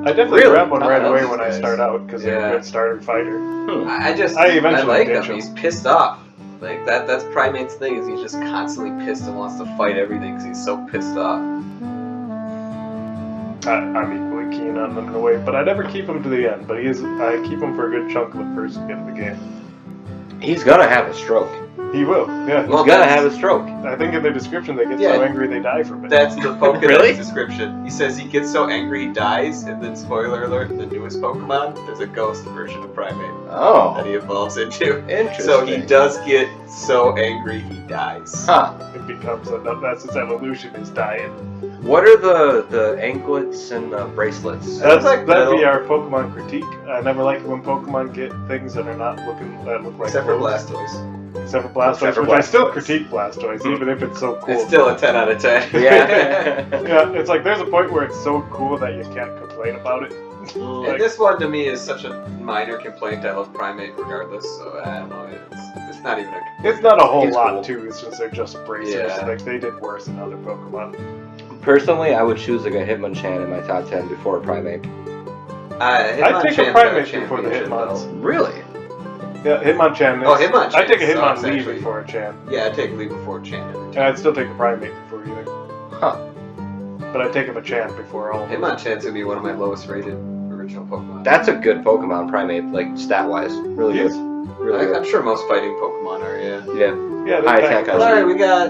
definitely Really? grab one right I love away these when I guys. start out because they're Yeah. a good starter fighter. I eventually like ditch him. him. He's pissed off. Like that's Primate's thing is he's just constantly pissed and wants to fight everything because he's so pissed off. I'm equally keen on them in a way, but I never keep him to the end. But I keep him for a good chunk of the first bit of the game. He's gonna have a stroke. He will, yeah. He's Well, gonna that's- have a stroke. I think in the description they get Yeah. so angry they die from it. That's the Pokedex Really? description. He says he gets so angry he dies, and then spoiler alert, in the newest Pokemon, there's a ghost version of Primate Oh, that he evolves into. interesting. So he does get so angry he dies. Huh. It becomes that's its evolution is dying. What are the anklets and the bracelets? That'd be our Pokemon critique. I never like it when Pokemon get things that are not that look like Except for clothes. Blastoise. Except for Blastoise, which I still critique Blastoise, even if it's so cool. It's still a 10 out of 10. Yeah. Yeah, it's like there's a point where it's so cool that you can't complain about it. And this one to me is such a minor complaint. I love Primate regardless, so I don't know. It's not even a. It's not a whole It's lot cool. too. It's just they're just bracers. Yeah. Like they did worse than other Pokemon. Personally, I would choose like a Hitmonchan in my top 10 before a Primate. I'd take a Primate before the Hitmons. Really? Yeah, Hitmonchan. Oh, Hitmonchan I'd take a sucks, Hitmonlee actually. before a Chan. Yeah, I'd take Lee before Chan. And I'd still take a Primate before either. Huh. But I'd take a Machamp before all of them. Hitmonchan's gonna be one of my lowest rated original Pokemon. That's a good Pokemon, Primate, like stat-wise. Really Yes. good. Really I'm good. sure most fighting Pokemon are, yeah. Yeah. Yeah, High they're tech, kind I of- Alright, we got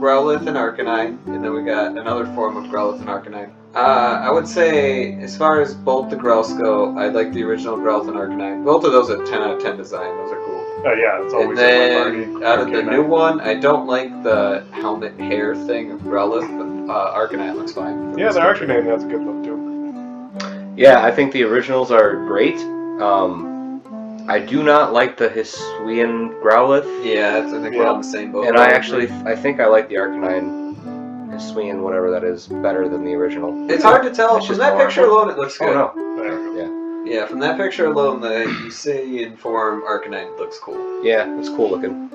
Growlithe and Arcanine, and then we got another form of Growlithe and Arcanine. I would say, as far as both the Growls go, I like the original Growlithe and Arcanine. Both of those are 10 out of 10 design, those are cool. Oh yeah, it's And always in my then, party. out of the Arcanine. new one, I don't like the helmet hair thing of Growlithe, but Arcanine looks fine. for Yeah, this the picture. Arcanine has a good look too. Yeah, I think the originals are great. I do not like the Hisuian Growlithe. Yeah, I think we're on the same boat. And I think I like the Arcanine, Hisuian, whatever that is, better than the original. It's hard to tell. It's From just that more- picture alone, it looks Oh good. no. There we go. Yeah, from that picture alone, the Hisuian form Arcanine looks cool. Yeah, it's cool looking.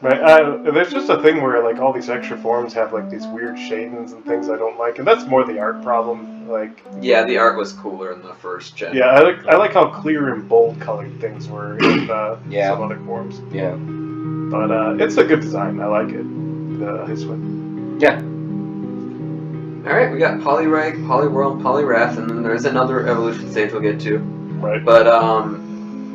Right, there's just a thing where like all these extra forms have like these weird shadings and things I don't like, and that's more the art problem. Like, Yeah, the art was cooler in the first gen. yeah, I like how clear and bold colored things were in Yeah. some other forms. Yeah. But it's a good design. I like it. His one. Yeah. Alright, we got Poliwag, Poliwhirl, and Poliwrath, and then there's another evolution stage we'll get to. Right. But,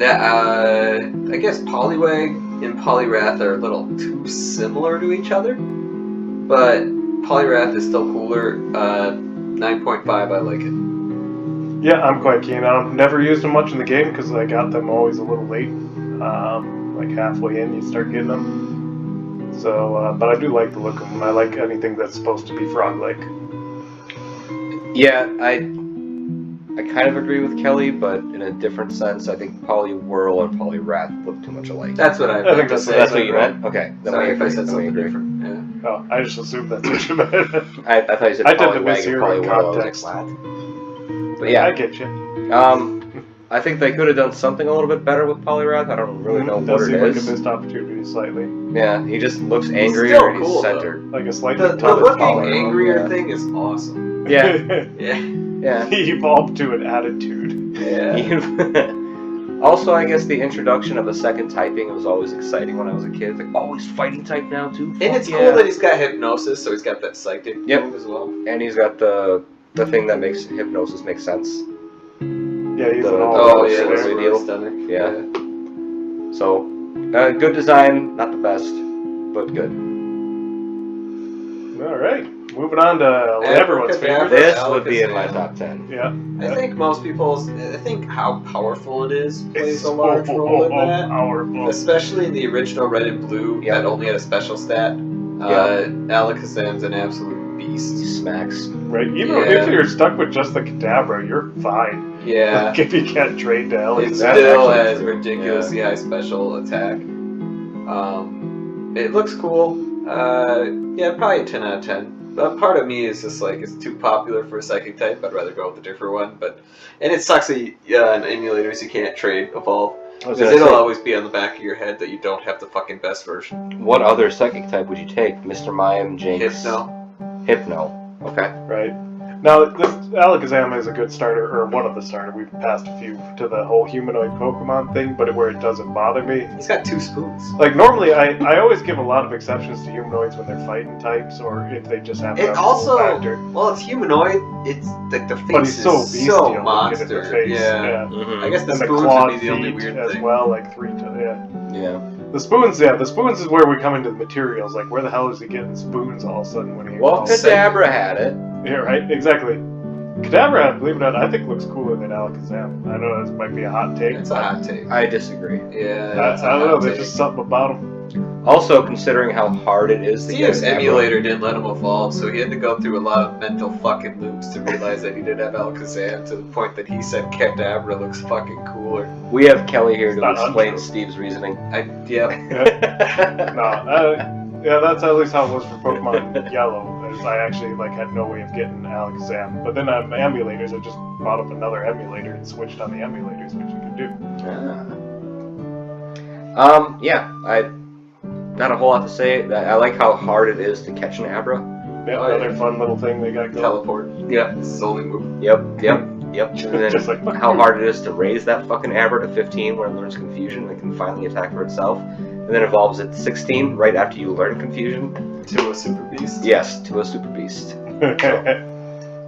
I guess Poliwag and Poliwrath are a little too similar to each other. But Poliwrath is still cooler. 9.5, I like it. Yeah, I'm quite keen. I've never used them much in the game because I got them always a little late. Like halfway in, you start getting them. So, but I do like the look of them. I like anything that's supposed to be frog-like. Yeah, I kind of agree with Kelly, but in a different sense. I think Poliwhirl and Poliwrath look too much alike. That's what I think meant to that's- say. That's what you meant? Okay. Then Sorry we if I agree. said Then we something agree. different. Yeah. Oh, I just assumed that's what you meant. I thought you said I did the Poliwag and mishearing Poliwhirl. I was context. like, what? But yeah, I get you. I think they could have done something a little bit better with Poliwrath. I don't really know what Does it seem like a is. missed opportunity slightly. Yeah, he just looks angry still or he's cool, centered. Like a slightly The taller looking Poliwhirl, angrier yeah. thing is awesome. Yeah, Yeah. yeah. He evolved to an attitude. Yeah. Also, I guess the introduction of a second typing was always exciting when I was a kid. Like, oh, he's fighting type now too. And Fuck it's yeah. cool that he's got hypnosis, so he's got that psychic Yep. move as well. And he's got the thing that makes hypnosis make sense. Yeah, he's The- an all Oh Oh, yeah, shit, that's really really deal. stomach. Yeah. So, good design, not the best, but good. All right, moving on to everyone's favorite. This would be in my top 10. Yeah. I think most people's. I think how powerful it is plays It's a large role in that. powerful. Especially in the original Red and Blue Yep. that only had a special stat. Yep. Alakazam's an absolute He beast. smacks. Right, even Yeah. if you're stuck with just the Kadabra, you're fine. Yeah. Like, if you can't trade to It Ellie. That's still actually has true. ridiculously high special attack. It looks cool. Yeah, probably a 10 out of 10. But part of me is just like, it's too popular for a psychic type. I'd rather go with a different one. And it sucks that in emulators you can't trade Evolve. I was Because gonna it'll say, always be on the back of your head that you don't have the fucking best version. what other psychic type would you take? Mr. Mime, Jinx? Hypno. Hypno. Okay. Right. Now, this Alakazam is a good starter, or one of the starter. We've passed a few to the whole humanoid Pokemon thing, but where it doesn't bother me. He's got 2 spoons. Like, normally, I always give a lot of exceptions to humanoids when they're fighting types, or if they just have It a also, factor. well, it's humanoid. It's like the face But he's so is bestial so looking monster. in the face. Yeah. Mm-hmm. I guess the And the spoons clawed would be the only feet weird as thing. well, like yeah. Yeah. The spoons is where we come into the materials. Like, where the hell is he getting spoons all of a sudden when he Well, evolves? Kadabra had it. Yeah, right, exactly. Kadabra, believe it or not, I think looks cooler than Alakazam. I know this might be a hot take. It's a hot take. I disagree. Yeah, I that's a don't know, hot there's take. just something about him. Also, considering how hard it is to Steve's get emulator didn't let him evolve, so he had to go through a lot of mental fucking loops to realize that he did have Alakazam, to the point that he said Kadabra looks fucking cooler. We have Kelly here to not explain untrue. Steve's reasoning. Yeah. Yeah, that's at least how it was for Pokemon Yellow. Is I actually had no way of getting Alakazam, but then on emulators, I just bought up another emulator and switched on the emulators, which you can do. Yeah, I not a whole lot to say. I like how hard it is to catch an Abra. Yeah, another fun little thing they got going. Teleport. Yeah. This is only move. Yep. And then Just like how hard it is to raise that fucking Abra to 15 when it learns Confusion and can finally attack for itself. And then evolves at 16 right after you learn Confusion. To a Super Beast? Yes, to a Super Beast.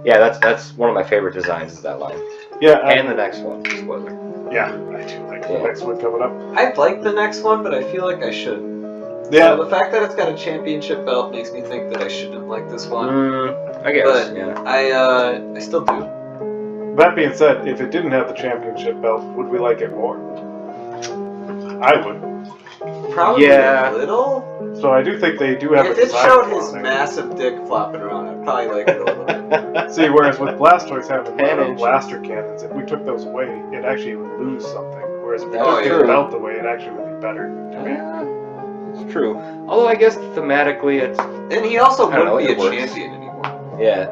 Yeah, that's one of my favorite designs of that line. Yeah, And the next one, spoiler. yeah, I do like the next one coming up. I'd like the next one, but I feel like I should. Yeah, So the fact that it's got a championship belt makes me think that I shouldn't like this one. I guess, But yeah. I still do. that being said, if it didn't have the championship belt, would we like it more? I would. Probably Yeah. a little. So I do think they do have If a it design showed flaw his there. massive dick flopping around, I'd probably like it a little bit. See, whereas with Blastoise having Cannon. blaster cannons, if we took those away, it actually would lose something. Whereas if we Oh, took yeah. the belt away, it actually would be better to me. It's true. Although I guess thematically it's... And he also I don't know, wouldn't be a it works. champion anymore. Yeah.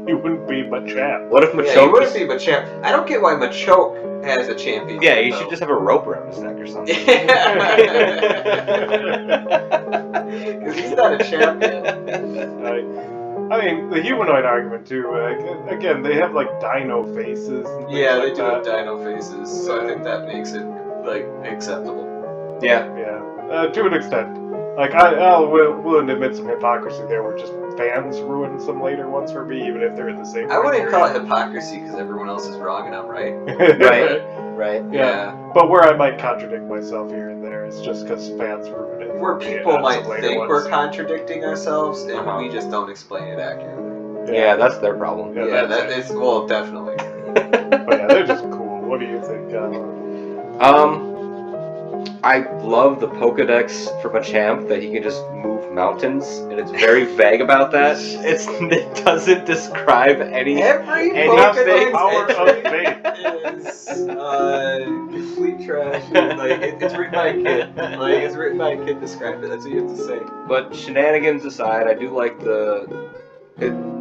He wouldn't be but champ. What if Yeah, he Machoke wouldn't be Machamp. I don't get why Machoke has a champion. Yeah, you should just have a rope around his neck or something. Because he's not a champion. I mean, the humanoid argument too. Again, they have dino faces. And things Yeah, they like do have that. dino faces, so I think that makes it acceptable. Yeah. Yeah, to an extent. I'll willing to admit some hypocrisy there, where just fans ruin some later ones for me, even if they're in the same. I wouldn't criteria. call it hypocrisy because everyone else is wrong and I'm right. Right. Yeah. But where I might contradict myself here and there is just because fans ruin it. Where for me people on might some later think ones. we're contradicting ourselves and Uh-huh. we just don't explain it accurately. Yeah, that's their problem. Yeah, Yeah, that's that it. is, well, definitely. But yeah, they're just cool. What do you think? I love the Pokedex for Machamp that he can just move mountains, and it's very vague about that. It doesn't describe any. Every Anything. Power of Pokedex is complete trash. It's written by a kid. It's written by a kid described it. That's what you have to say. But shenanigans aside, I do like the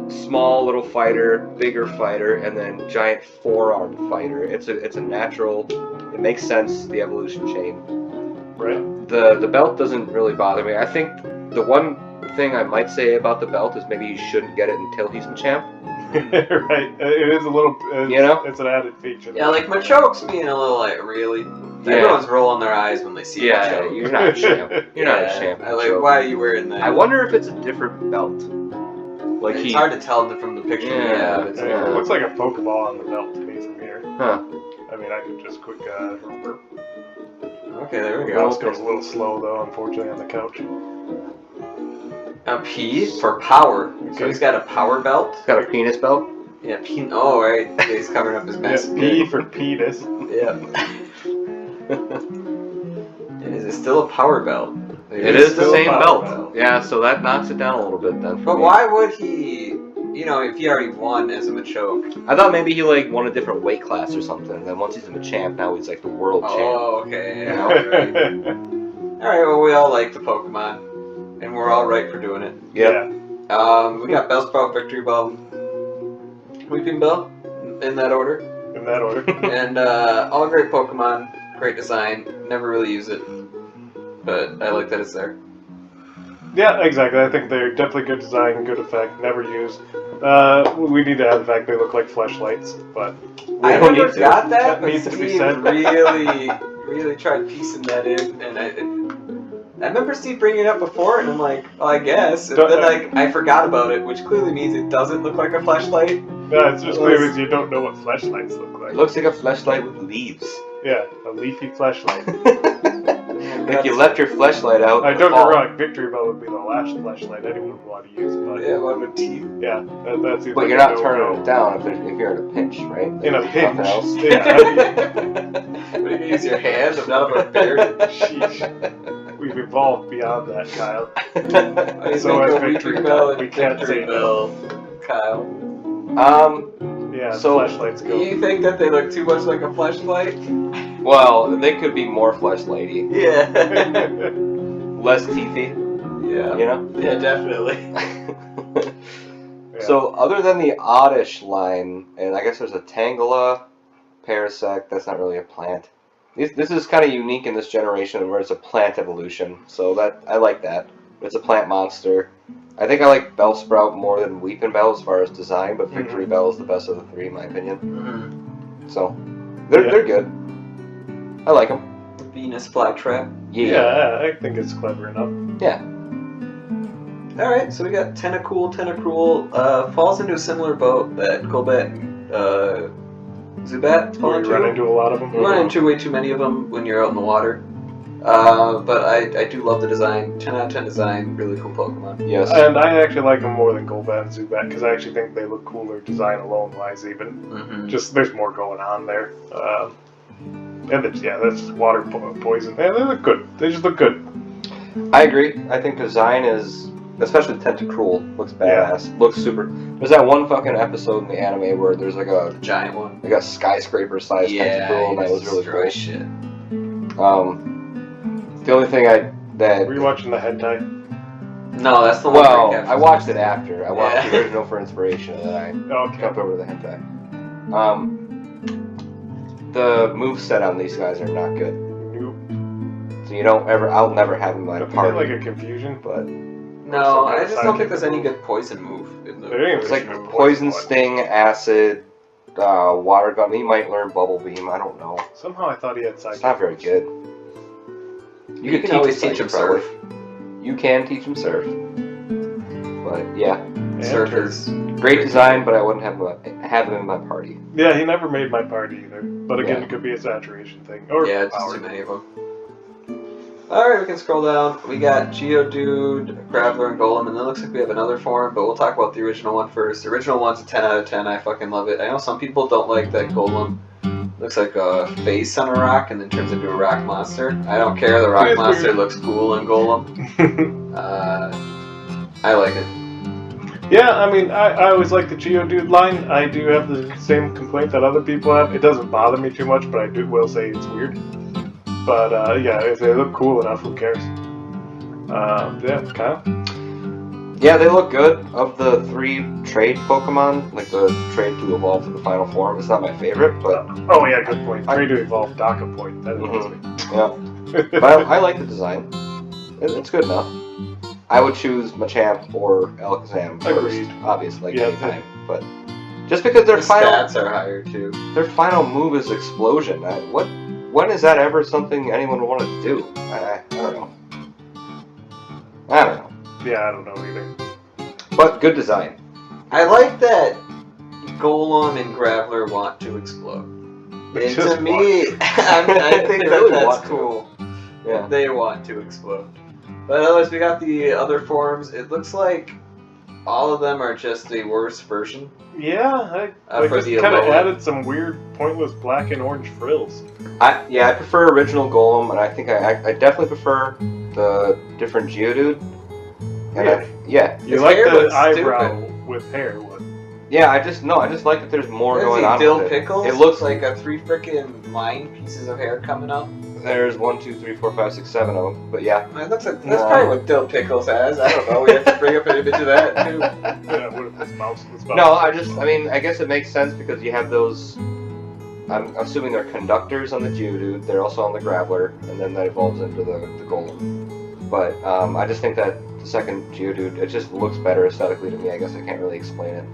small little fighter, bigger fighter, and then giant four-armed fighter. It's a natural. It makes sense, the evolution chain. Right. The belt doesn't really bother me. I think the one thing I might say about the belt is maybe he shouldn't get it until he's Machamp. Right. It is a little. It's an added feature. Yeah, Machoke's being a little really. Yeah. Everyone's rolling their eyes when they see Machoke. You're not a champ. You're not a champ. Why are you wearing that? I wonder if it's a different belt. It's hard to tell from the picture. Yeah. It's, It looks like a Pokeball on the belt to me from here. Huh. I mean, I could just quick. Okay, there we The go. mouse goes a little slow though, unfortunately, on the couch. A P for power. So Okay. he's got a power belt. It's got a penis belt. Yeah, P. Oh, right. He's covering up his mess. Yeah, P for penis. Yeah. Is it still a power belt? It is the still a same power belt. belt. Yeah, so that knocks it down a little bit then. For But me. why would he? If he already won as a Machoke. I thought maybe he won a different weight class or something. And then once he's a Machamp, now he's the world champ. Oh, okay. Yeah. Alright. Alright, well, we all like the Pokemon. And we're all right for doing it. Yeah. We got Bellsprout, Victory Bell, Weeping Bell, in that order. In that order. And all great Pokemon, great design. Never really use it, but I like that it's there. Yeah, exactly. I think they're definitely good design, good effect, never used. We need to add the fact they look like fleshlights, but I don't never need to. got that, That but needs to be Steve said. really tried piecing that in, and I remember Steve bringing it up before, and I'm like, well, I guess. And then I forgot about it, which clearly means it doesn't look like a flashlight. yeah, it's just clear as you don't know what fleshlights look like. It looks like a fleshlight with leaves. Yeah, a leafy fleshlight. Like you left your fleshlight out. I don't get me wrong, Victory Bell would be the last flashlight anyone would want to use, but Yeah, one with teeth. yeah, that's But you're not turning it down if you're in a pinch, right? in a pinch. Nothing else. Yeah. What, you use your hand? I'm not a barbarian. Sheesh. We've evolved beyond that, Kyle. So So as as Victory Victory Bell, Bell, we can't say Bell, Kyle. Yeah, So, flashlights go. You think that they look too much like a flashlight? well, they could be more fleshlighty, Yeah. less teethy, Yeah. you know? Yeah, definitely. So, other than the Oddish line, and I guess there's a Tangela, Parasect, that's not really a plant. This is kind of unique in this generation where it's a plant evolution, so that I like that. It's a plant monster. I think I like Bellsprout more than Weeping Bell as far as design, but Victory Bell is the best of the three in my opinion. So, they're good. I like them. Venus flytrap. Yeah, I think it's clever enough. Yeah. Alright, so we got Tentacruel. Falls into a similar boat that Golbat and Zubat fall Or into. you run into a lot of them. You run into way too many of them when you're out in the water. But I do love the design. 10 out of 10 design. Really cool Pokemon. Yes. And I actually like them more than Golbat and Zubat because I actually think they look cooler design alone wise even. Just there's more going on there. And it's, yeah, that's water poison. Yeah, they look good. They just look good. I agree. I think design is, especially Tentacruel, looks badass. Looks super. There's that one fucking episode in the anime where there's like a giant one. Like a skyscraper-sized Tentacruel, and that was really cool. Shit. The only thing Were you watching the hentai? No, that's the one. Well, I watched it after. I watched Yeah. the original for inspiration, and then I jumped over to the hentai. The moveset on these guys are not good. Nope. So I'll never have them in my Don't party. like a confusion, but No, I just don't think there's any good poison move. It's like poison sting, acid, water gun. He might learn bubble beam. I don't know. Somehow I thought he had psychic. It's not very good. You can always teach him surf. You can teach him surf. But yeah, surf is great design, but I wouldn't have him in my party. Yeah, he never made my party either. But again, it could be a saturation thing. Or yeah, just too many of them. Alright, we can scroll down. We got Geodude, Graveler, and Golem, and then it looks like we have another form, but we'll talk about the original one first. The original one's a 10 out of 10. I fucking love it. I know some people don't like that Golem. Looks like a face on a rock and then turns into a rock monster. I don't care. The rock monster looks cool in Golem. I like it. Yeah, I mean, I always like the Geodude line. I do have the same complaint that other people have. It doesn't bother me too much, but I will say it's weird. But yeah, if they look cool enough, who cares? Yeah, Kyle? Yeah, they look good. Of the 3 trade Pokemon, like the trade to evolve to the final form, it's not my favorite, but... Oh yeah, good point. Trade to evolve, Daka point. That annoys me. Yeah. But I like the design. It's good enough. I would choose Machamp or Alakazam first, Agreed. obviously, Yeah, anytime. But just because their final stats are higher too. Their final move is Explosion. When is that ever something anyone would want to do? I don't know. I don't know. Yeah, I don't know either. But good design. I like that Golem and Graveler want to explode. And to me, I think that's cool. Yeah. They want to explode. But otherwise, we got the other forms. It looks like all of them are just a worse version. Yeah, I for just the kind of Alolan. added some weird, pointless black and orange frills. I prefer original Golem, and I think I definitely prefer the different Geodude. And You His like hair the looks eyebrow stupid. with hair. What? Yeah, I just like that there's more What is going he, on Dill with it. Pickles? It looks like a 3 freaking line pieces of hair coming up. There's 1, 2, 3, 4, 5, 6, 7 of them, but yeah. It looks like that's probably what Dill Pickles has. I don't know. We have to bring up an image of that too. Yeah, what if this mouse? No, I guess it makes sense because you have those. I'm assuming they're conductors on the Geodude. They're also on the Graveler, and then that evolves into the Golem. But I just think that the second Geodude, it just looks better aesthetically to me. I guess I can't really explain it.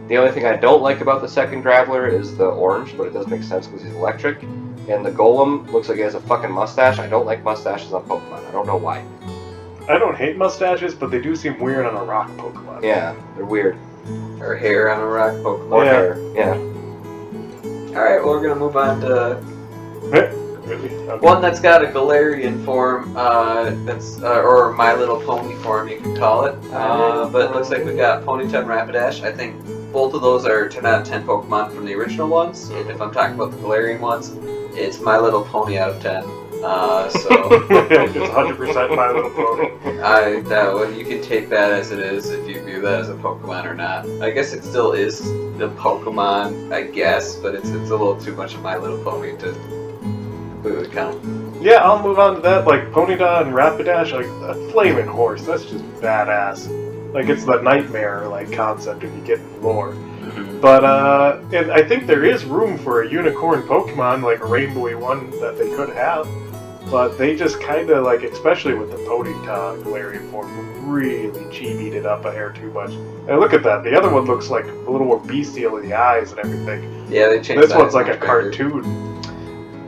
The only thing I don't like about the second Graveler is the orange, but it does make sense because he's electric. And the Golem looks like he has a fucking mustache. I don't like mustaches on Pokemon. I don't know why. I don't hate mustaches, but they do seem weird on a rock Pokemon. Yeah, they're weird. Or hair on a rock Pokemon. More hair. Yeah. Alright, well, we're gonna move on to Really? Okay. One that's got a Galarian form, or My Little Pony form, you can call it. But it looks like we got Ponyta and Rapidash. I think both of those are 10 out of 10 Pokemon from the original ones. And if I'm talking about the Galarian ones, it's My Little Pony out of 10. It's 100% My Little Pony. You can take that as it is if you view that as a Pokemon or not. I guess it still is the Pokemon, I guess, but it's a little too much of My Little Pony to completely count. Yeah, I'll move on to that. Like Ponyta and Rapidash, like a flaming horse. That's just badass. Like it's the nightmare like concept if you get in lore. But and I think there is room for a unicorn Pokemon, like a rainbowy one that they could have. But they just kind of like, especially with the Ponyta Galarian form, really chibied it up a hair too much. And look at that. The other one looks like a little more bestial in the eyes and everything. Yeah, they changed. This one's like a cartoon.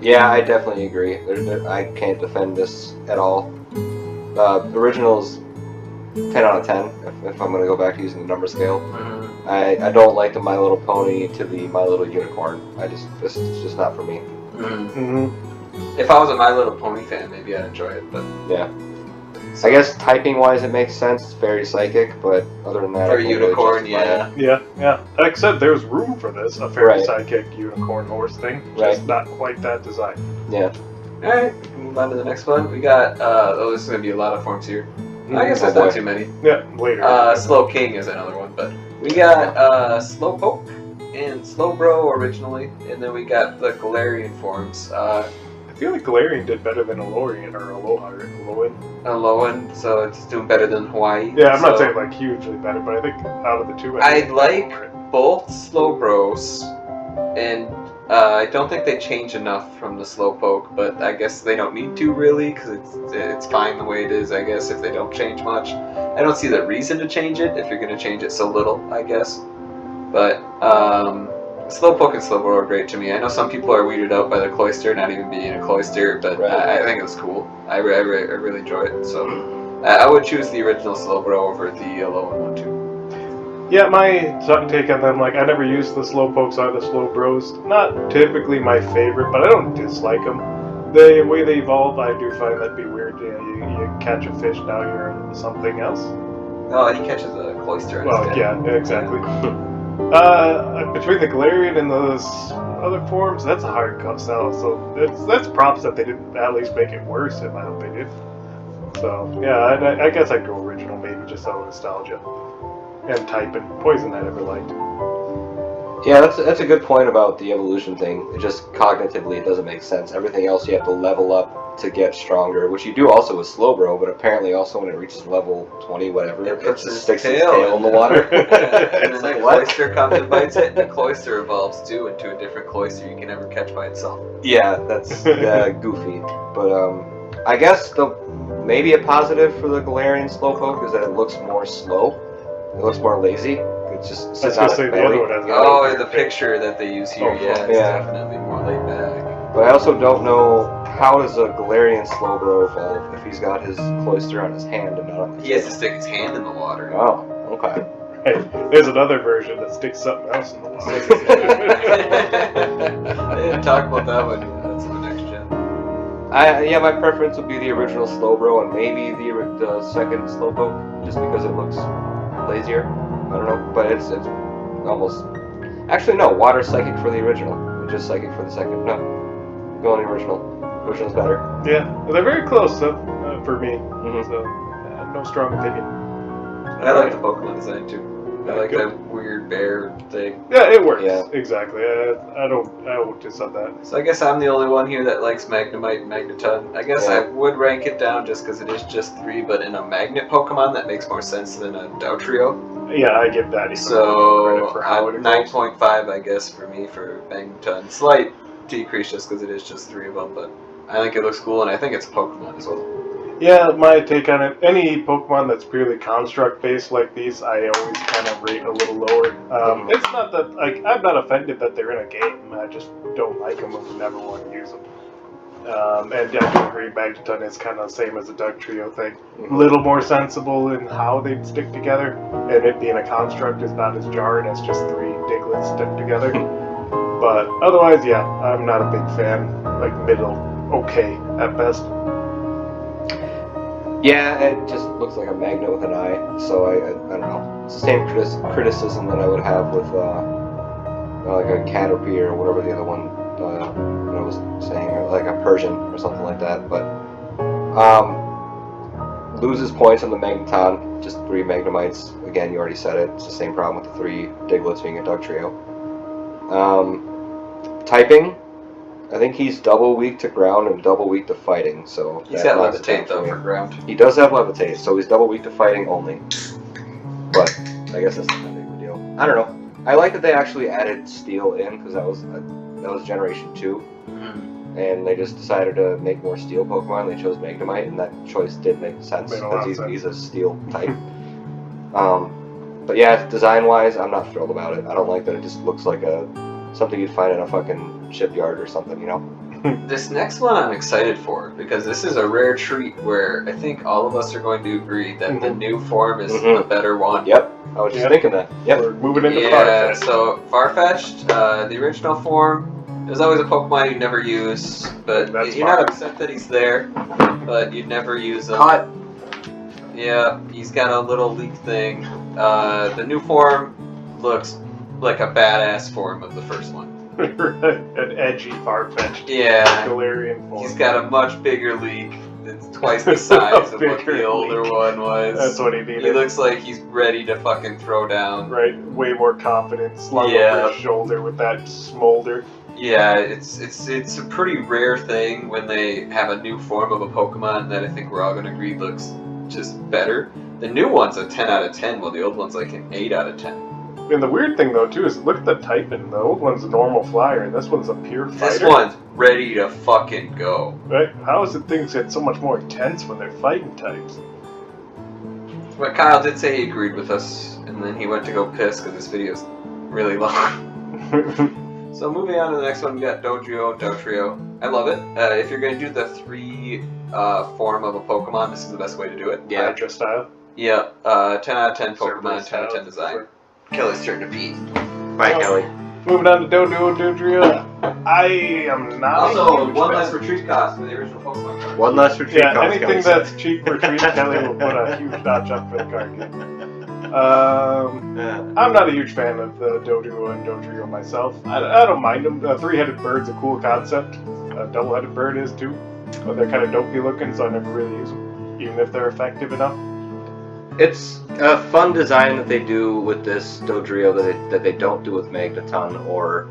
Yeah, I definitely agree. I can't defend this at all. Original's 10 out of 10, if I'm going to go back to using the number scale. Mm-hmm. I don't like the My Little Pony to the My Little Unicorn. This is just not for me. Mm-hmm. If I was a My Little Pony fan, maybe I'd enjoy it, but... Yeah. I guess typing-wise it makes sense, it's very psychic, but other than that... For a unicorn, yeah. Yeah. Like I said, there's room for this, a very psychic unicorn horse thing, just not quite that design. Yeah. Alright, we can move on to the next one. We got, this is going to be a lot of forms here. I guess there's not too many. Yeah, later. Slow King is another one, but we got Slowpoke and Slowbro originally, and then we got the Galarian forms. I feel like Galarian did better than Alolan or Alolan, so it's doing better than Hawaii. Yeah, I'm not saying like hugely better, but I think out of the two, I like both Slowbros, and I don't think they change enough from the Slowpoke, but I guess they don't need to really, because it's fine the way it is, I guess, if they don't change much. I don't see the reason to change it if you're going to change it so little, I guess. But Slowpoke and Slowbro are great to me. I know some people are weirded out by the Cloyster not even being a Cloyster, but I think it's cool. I really enjoy it. So I would choose the original Slowbro over the Alolan one too. Yeah, my take on them, like, I never used the Slowpokes or the Slowbros. Not typically my favorite, but I don't dislike them. The way they evolve, I do find that'd be weird. You know, you catch a fish, now you're something else. Oh, he catches a Cloyster. Well, yeah, exactly. Between the Galarian and those other forms, that's a hard cut sell. So that's props that they didn't at least make it worse, in my opinion. So yeah, I guess I'd go original, maybe just out of nostalgia. And type and poison I never liked. Yeah, that's a good point about the evolution thing. It just cognitively it doesn't make sense. Everything else you have to level up to get stronger, which you do also with Slowbro, but apparently also when it reaches level 20, whatever, it just sticks its tail in the water. And then the Cloyster comes and bites it, and the Cloyster evolves too into a different Cloyster you can never catch by itself. Yeah, that's goofy. But I guess maybe a positive for the Galarian Slowpoke is that it looks more slow. It looks more lazy. It's just sits on its belly. The picture that they use here, it's definitely more laid back. But I also don't know how does a Galarian Slowbro evolve if he's got his Cloyster on his hand and not on his He has to stick his hand in the water. Oh, okay. Hey, there's another version that sticks something else in the water. They didn't talk about that one. That's in the next gen. Yeah, my preference would be the original Slowbro and maybe the second Slowpoke, just because it looks lazier. I don't know, but it's almost. Actually, no. Water psychic for the original, just psychic for the second. No, go on the original. Original's better. Yeah, well, they're very close for me. Mm-hmm. So no strong opinion. I like the Pokemon design too. I like that weird bear thing. Yeah, it works. Yeah. Exactly. I won't diss on that. So I guess I'm the only one here that likes Magnemite and Magneton. I guess I would rank it down just because it is just 3, but in a Magnet Pokemon that makes more sense than a Dowtrio. Yeah, I give that even so credit for how it 9.5 I guess for me for Magneton. Slight decrease just because it is just 3 of them, but I think it looks cool and I think it's a Pokemon as well. Yeah, my take on it, any Pokemon that's purely construct-based like these, I always kind of rate a little lower. It's not that, like, I'm not offended that they're in a game, I just don't like them and would never want to use them. And I do agree, Magneton is kind of the same as a Dugtrio thing. A little more sensible in how they'd stick together, and it being a construct is not as jarring as just 3 Digletts stuck together. But otherwise, yeah, I'm not a big fan, like middle okay at best. Yeah, it just looks like a magnet with an eye. So I don't know. It's the same criticism that I would have with like a Caterpie or whatever the other one I was saying, or like a Persian or something like that. But loses points on the Magneton, just 3 Magnemites. Again, you already said it. It's the same problem with the 3 Diglets being a Dugtrio. Typing, I think he's double weak to ground and double weak to fighting. So he's got Levitate though for ground. He does have Levitate, so he's double weak to fighting only. But I guess that's not that big of a deal. I don't know. I like that they actually added Steel in because that was Generation 2. And they just decided to make more Steel Pokemon. They chose Magnemite, and that choice did make sense because he's a Steel type. But yeah, design-wise, I'm not thrilled about it. I don't like that it just looks like something you'd find in a fucking shipyard or something, you know? This next one I'm excited for because this is a rare treat where I think all of us are going to agree that the new form is the better one. Yep, I was just thinking that. Yep. We're moving into Farfetch'd. So Farfetch'd, the original form, there's always a Pokemon you'd never use, but you're not upset that he's there, but you'd never use him. Cut. Yeah, he's got a little leak thing. The new form looks like a badass form of the first one. An edgy Farfetch'd. Yeah. Galarian form. He's got a much bigger leak. It's twice the size of what the older one was. That's what he needed. He looks like he's ready to fucking throw down. Right, way more confident, slung over his shoulder with that smolder. Yeah, it's a pretty rare thing when they have a new form of a Pokemon that I think we're all going to agree looks just better. The new one's a 10 out of 10, while the old one's like an 8 out of 10. And the weird thing, though, too, is look at the typing. The old one's a normal flyer, and this one's a pure fighter. This one's ready to fucking go. Right? How is it things get so much more intense when they're fighting types? But Kyle did say he agreed with us, and then he went to go piss because this video's really long. So moving on to the next one, we got Dugtrio. I love it. If you're going to do the 3 form of a Pokemon, this is the best way to do it. Yeah. Hydra style? Yeah, 10 out of 10 Pokemon, 10 out of 10 design. Kelly's turn to pee. Bye, Kelly. Moving on to Dugtrio. I am not. Also, one less retreat cost for the original Pokemon card. One less retreat cost. Anything that's cheap for retreat, Kelly will put a huge notch up for the card game. I'm not a huge fan of the Doduo and Dugtrio myself. I don't mind them. A 3-headed bird's a cool concept. A double-headed bird is too. But they're kind of dopey looking, so I never really use them, even if they're effective enough. It's a fun design that they do with this Dugtrio that they don't do with Magneton or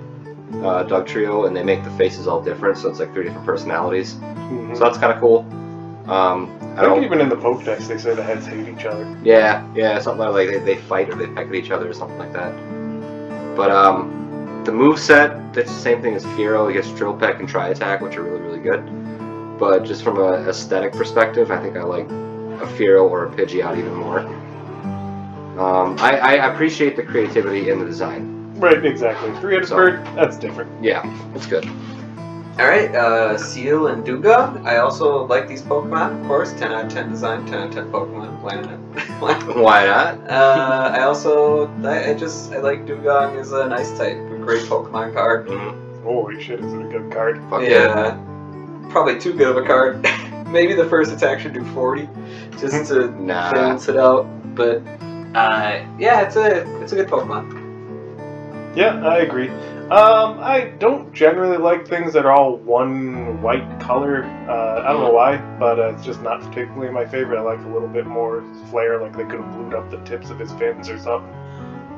Dugtrio, and they make the faces all different, so it's like 3 different personalities. Mm-hmm. So that's kind of cool. I think even in the Pokedex they say the heads hate each other. Yeah, something like they fight or they peck at each other or something like that. But the moveset, it's the same thing as Fearow. He gets Drill Peck and Tri Attack, which are really, really good. But just from an aesthetic perspective, I think I like a Fearow or a Pidgeot even more. I appreciate the creativity in the design. Right, exactly. 3-headed bird, that's different. Yeah, it's good. Alright, Seal and Dugong. I also like these Pokemon, of course. 10 out of 10 design, 10 out of 10 Pokemon. Why not? Why not? I like Dugong as a nice type. A great Pokemon card. Mm-hmm. Holy shit, is it a good card? Fuck yeah. Probably too good of a card. Maybe the first attack should do 40, just to balance it out. But yeah, it's a good Pokemon. Yeah, I agree. I don't generally like things that are all one white color. I don't know why, but it's just not particularly my favorite. I like a little bit more flair, like they could have glued up the tips of his fins or something.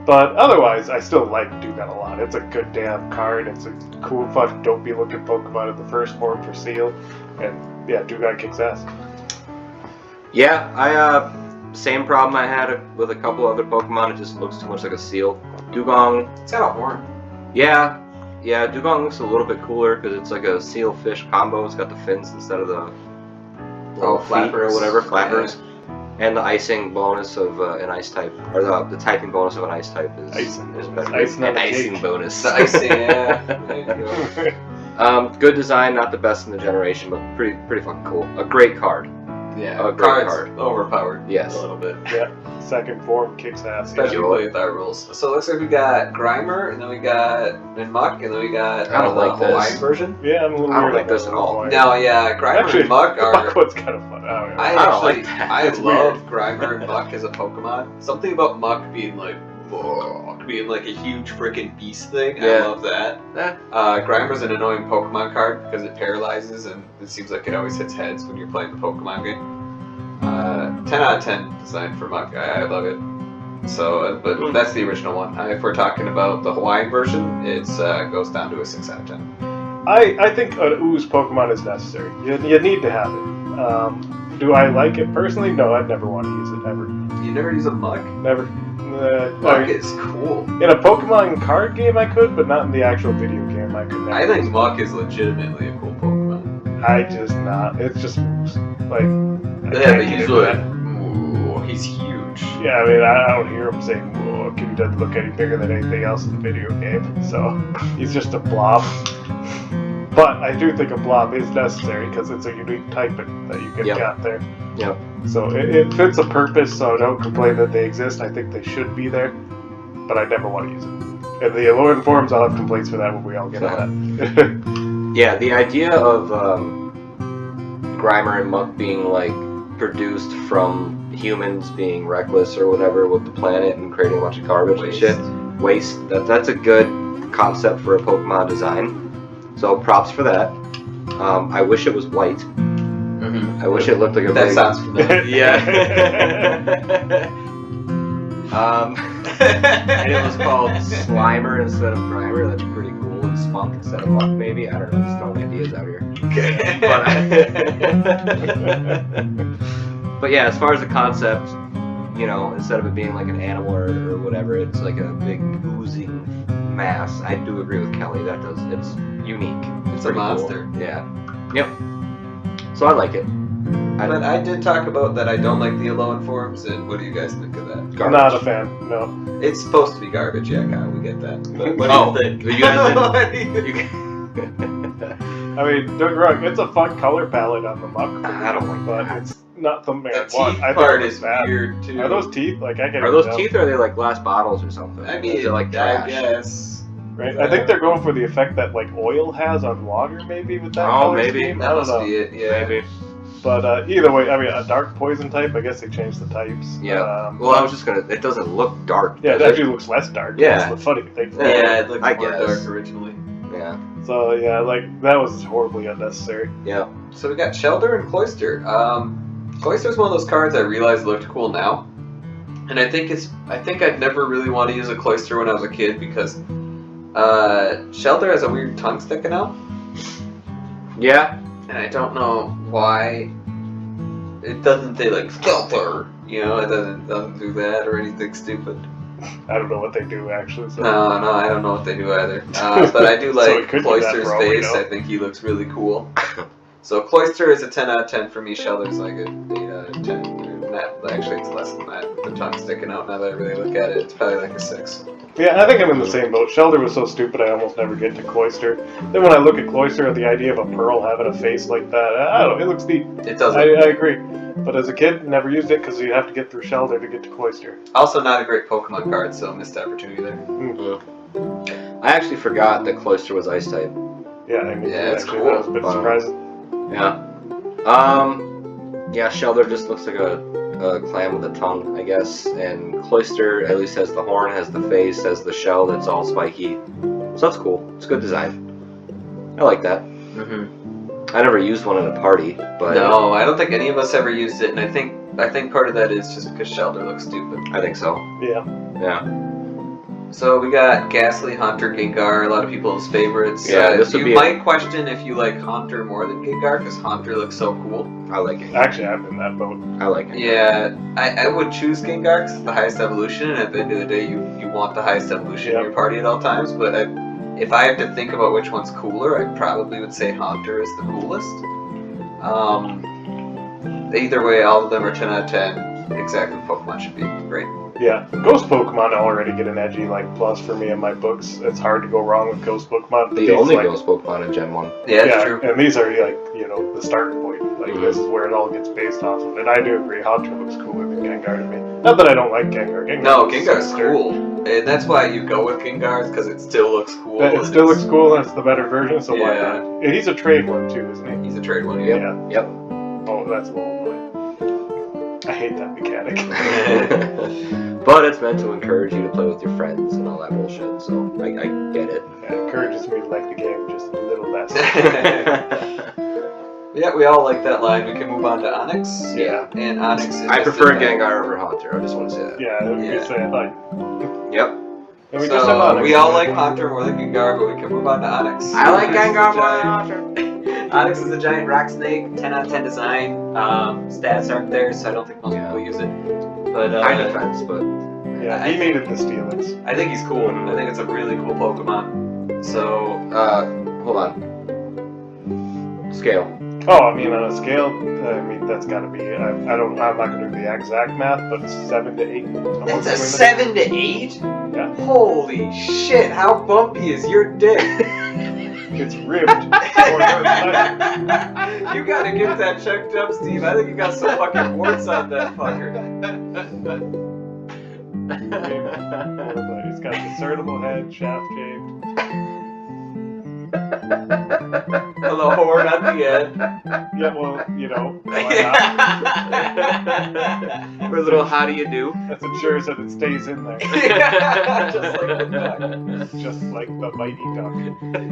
But otherwise, I still like Dugong a lot. It's a good damn card. It's a cool, fun, dopey looking Pokemon at the first form for Seal. And yeah, Dugong kicks ass. Yeah, same problem I had with a couple other Pokemon. It just looks too much like a Seal. Dugong. It's got a horn. Yeah, Dugong looks a little bit cooler because it's like a seal-fish combo. It's got the fins instead of the flappers or whatever, flappers. Yeah. And the icing bonus of an ice type, or the typing bonus of an ice type is better. Icing bonus. The icing, yeah. There you go. Good design, not the best in the generation, but pretty fucking cool. A great card. Yeah, a great cards card. overpowered. Yes. A little bit. Yeah, second form kicks ass. Especially Yeah. play with our rules. So it looks like we got Grimer, and then we got Muck, and then we got I don't the like this. Hawaiian version. Yeah, I'm a little I don't weird like on this that at all. Hawaiian. No, yeah, Grimer Actually, and Muck the are. Muck one's kind of fun. Oh, yeah. I don't actually, like that. I It's love Grimer and Muck as a Pokemon. Something about Muck being like, being like a huge freaking beast thing. I Yeah. love that. Eh. Grimer's an annoying Pokemon card because it paralyzes and it seems like it always hits heads when you're playing the Pokemon game. 10 out of 10 design for Muck. I love it. So, but that's the original one. If we're talking about the Hawaiian version, it's goes down to a 6 out of 10. I think an ooze Pokemon is necessary. You need to have it. Do I like it personally? No, I'd never want to use it ever. You never use a Muck? Never. Muck is cool. In a Pokemon card game, I could, but not in the actual video game. I could never. I think Muck is legitimately a cool Pokemon. I just not. It's just like. I Yeah, can't but get he's into like, that. ooh, he's huge. Yeah, I mean, I don't hear him saying, "Whoa, he doesn't look any bigger than anything else in the video game." So he's just a blob. But I do think a blob is necessary because it's a unique type that you can get there. Yep. So it fits a purpose. So don't complain that they exist. I think they should be there, but I never want to use it. In the Alolan forms, I'll have complaints for that when we all get on that. Yeah, the idea of Grimer and Muck being like produced from humans being reckless or whatever with the planet and creating a bunch of garbage and shit. Waste. That's a good concept for a Pokemon design. So props for that. I wish it was white. Mm-hmm. I wish it looked like a That big... sounds familiar. Yeah. And it was called Slimer instead of Grimer. That's pretty cool. And Spunk instead of Muck, maybe. I don't know. Just throwing ideas out here. But yeah, as far as the concept, you know, instead of it being like an animal or whatever, it's like a big oozing mass. I do agree with Kelly. It's unique. It's a pretty monster. Cool. Yeah. Yep. So I like it. But I did talk about that I don't like the Alolan forms, and what do you guys think of that? I'm not a fan. No. It's supposed to be garbage, yeah, Kyle, we get that. But what do you think? You guys What do you didn't... I mean, don't get me wrong, it's a fun color palette on the Muck. I don't like but that. it's not something The I want. teeth I part think is bad. weird, too. Are those teeth? Like, I can't Are those tell. teeth or are they like glass bottles or something? I Is mean, it like trash? I guess. Right? I think they're going for the effect that, like, oil has on water, maybe, with that Oh, color maybe. scheme. I That don't must know. be it, yeah. Maybe. But either way, I mean, a dark poison type, I guess they changed the types. Yeah. Well, I was just gonna. It doesn't look dark. Yeah, it does actually looks less dark. Yeah. That's the funny thing. Yeah, it looked I more guess. dark originally. Yeah. So, yeah, like, that was horribly unnecessary. Yeah. So we got Shelder and Cloyster. Cloyster's one of those cards I realized looked cool now. And I think I'd never really want to use a Cloyster when I was a kid because Shelder has a weird tongue sticking out. Yeah. And I don't know why it doesn't say like Shelter. You know, it doesn't do that or anything stupid. I don't know what they do, actually. So. No, I don't know what they do either. But I do So like it could do that Cloyster's for all we face. know. I think he looks really cool. So Cloyster is a 10 out of 10 for me. Shelder's like a 8 out of 10. Actually, it's less than that. With the tongue sticking out, now that I really look at it, it's probably like a 6. Yeah, I think I'm in the same boat. Shelder was so stupid I almost never get to Cloyster. Then when I look at Cloyster, the idea of a pearl having a face like that, I don't know, it looks neat. It doesn't. I agree. But as a kid, never used it because you have to get through Shelder to get to Cloyster. Also, not a great Pokemon card, so missed opportunity there. I actually forgot that Cloyster was ice type. Yeah, I mean, Yeah, it's actually, cool. that was a bit Wow. surprising. Yeah. Yeah, Shelder just looks like a clam with a tongue, I guess. And Cloyster at least has the horn, has the face, has the shell that's all spiky. So that's cool. It's good design. I like that. Mm-hmm. I never used one at a party, but No, I don't think any of us ever used it, and I think part of that is just because Shelder looks stupid. I think so. Yeah. Yeah. So we got Ghastly, Haunter, Gengar, a lot of people's favorites. Yeah, this would you be might question if you like Haunter more than Gengar, because Haunter looks so cool. I like it. Actually, I'm in that boat. I like it. Yeah, I would choose Gengar because it's the highest evolution, and at the end of the day, you want the highest evolution in your party at all times. But if I have to think about which one's cooler, I probably would say Haunter is the coolest. Either way, all of them are 10 out of 10. Exactly what Pokemon should be. Great. Yeah. Ghost Pokemon already get an edgy, like, plus for me in my books. It's hard to go wrong with Ghost Pokemon. But The these, only like, Ghost Pokemon in Gen 1. Yeah, that's true. And these are, like, you know, the starting point. Like, this is where it all gets based off of. And I do agree, Haunter looks cooler than Gengar to me. Not that I don't like Gengar. No, Gengar's cool. And that's why you go with Gengar, because it still looks cool. It still looks cool, and it's the better version, so why Yeah. not? And he's a trade one, too, isn't he? He's a trade one, Yep. yeah. Yep. Oh, that's a little annoying. I hate that mechanic. But it's meant to encourage you to play with your friends and all that bullshit, so I get it. It encourages me to like the game just a little less. Yeah, we all like that line. We can move on to Onyx. Yeah. And Onyx is I just prefer a- Gengar over Haunter, I just want to say that. Yeah, we Yeah. say like. Yep. And we just have So Onyx. we all like Haunter more than Gengar, but we can move on to Onyx. I like Onyx is Gengar a more than giant- Haunter. Onyx is a giant rock snake, 10 out of 10 design. Stats aren't there, so I don't think most people use it. But High defense, but Yeah, he needed the Steelix. I think he's cool. I think it's a really cool Pokemon. So hold on. Scale. Oh, I mean, on a scale, I mean, that's gotta be, I'm not gonna do the exact math, but 7 to 8. it's a 7 to 8? Yeah. Holy shit, how bumpy is your dick? It's ribbed. You gotta get that checked up, Steve. I think you got some fucking warts on that fucker. It's got discernible head, shaft shaped. A little horn at the end. Yeah, well, you know, why not? Or a little how do you do? That ensures that it stays in there. Just like the duck. Just like the mighty duck.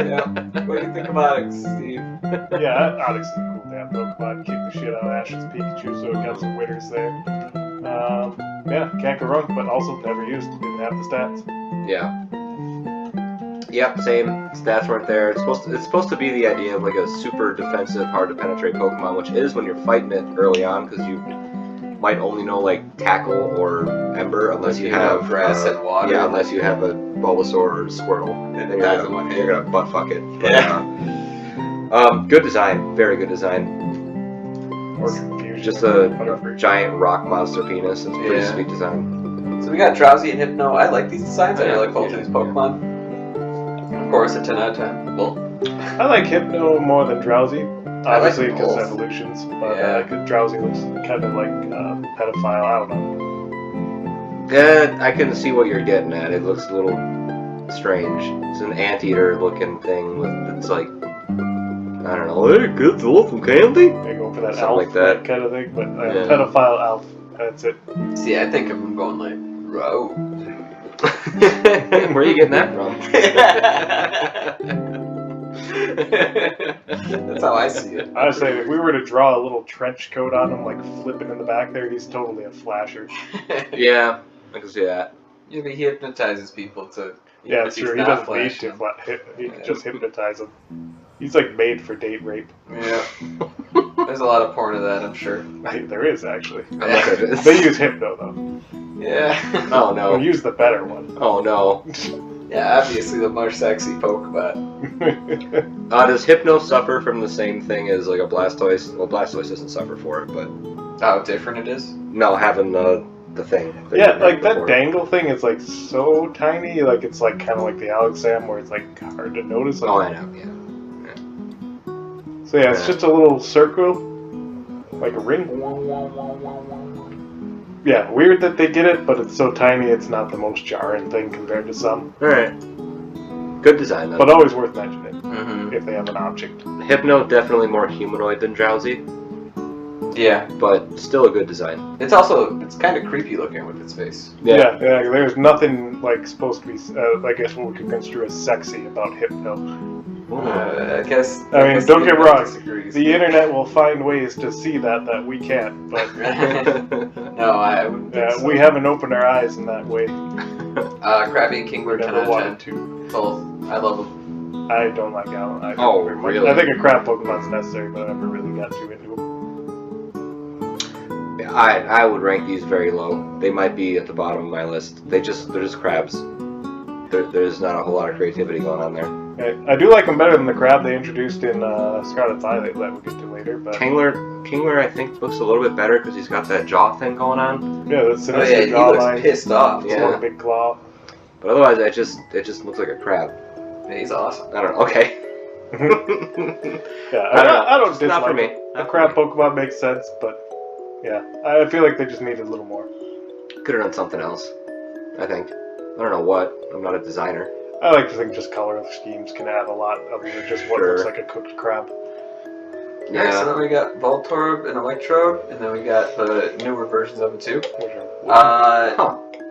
Yeah. What do you think of Onyx, Steve? Yeah, Onyx is a cool damn Pokemon. Kicked the shit out of Ash's Pikachu, so it got some winners there. Yeah, can't go wrong, but also never used. Didn't have the stats. Yeah. Yep, same. Stats weren't there. It's supposed to be the idea of like a super defensive, hard to penetrate Pokemon, which is when you're fighting it early on, because you might only know like Tackle or Ember unless you have grass and water. Yeah, unless you have a Bulbasaur or a Squirtle, And then it dies in one hit. you're gonna butt fuck it. But, Yeah. good design, very good design. Or Confusion. Just a Whatever. giant rock monster penis. It's a pretty Yeah. sweet design. So we got Drowsy and Hypno. I like these designs. I Yeah. really like both of these Pokemon. Of course, a 10 out of 10. Well, I like Hypno more than Drowsy. I like Obviously, because both. evolutions. But Yeah. 'cause Drowsy looks kind of like pedophile. I don't know. Yeah, I can see what you're getting at. It looks a little strange. It's an anteater looking thing with it's like I don't know. Hey, kids, want some candy? They go for that Something elf like that. kind of thing. But Yeah. pedophile elf. That's it. see, I think I'm going like Row. Where are you getting that from? That's how I see it. I would say if we were to draw a little trench coat on him, like flipping in the back there, he's totally a flasher. Yeah, I can see that. He hypnotizes people to. Yeah, if it's he's true. He not doesn't need flashing. to. He can just hypnotize him. He's like made for date rape. Yeah. There's a lot of porn of that, I'm sure. There is actually. I'm not gonna- They use Hypno though. Yeah. Oh They no. use the better one. Oh no. Yeah, obviously the more sexy Pokemon. Does Hypno suffer from the same thing as like a Blastoise? Well, Blastoise doesn't suffer for it, but How different it is? no, having the thing. that Yeah, you like had that before. dangle thing is like so tiny, like it's like kind of like the Alexam where it's like hard to notice. Like, Oh, I know. Yeah. So yeah, it's Yeah. just a little circle, like a ring. Yeah, weird that they did it, but it's so tiny it's not the most jarring thing compared to some. All right. Good design though. But always worth mentioning Mm-hmm. if they have an object. Hypno definitely more humanoid than Drowsy, Yeah. but still a good design. It's kind of creepy looking with its face. Yeah, there's nothing like supposed to be, I guess what we could construe as sexy about Hypno. I guess. I mean, guess don't get everyone wrong. disagrees. The internet will find ways to see that we can't, but No, I wouldn't think so. we haven't opened our eyes in that way. Krabby and We Kingbird 10 never out wanted of 10. to. Both. I love them. I don't like Alan. I Oh, very much. really? I think a crap Pokemon's necessary, but I never really got too into them. Yeah, I would rank these very low. They might be at the bottom of my list. They're just crabs. There's not a whole lot of creativity going on there. I do like them better than the crab they introduced in Scarlet Violet that we'll get to later. But Kingler, I think looks a little bit better because he's got that jaw thing going on. yeah, that's Oh sinister yeah, he jawline. looks pissed off. It's Yeah. one big claw. But otherwise, it just looks like a crab. Yeah, he's awesome. I don't know. Okay. Yeah, I don't know. I don't It's dislike not for me. it. a crab Pokemon makes sense, but yeah, I feel like they just needed a little more. Could have done something else, I think. I don't know what. I'm not a designer. I like to think just color schemes can add a lot other than just what looks like a cooked crab. Yeah. Alright, so then we got Voltorb and Electrode, and then we got the newer versions of it too.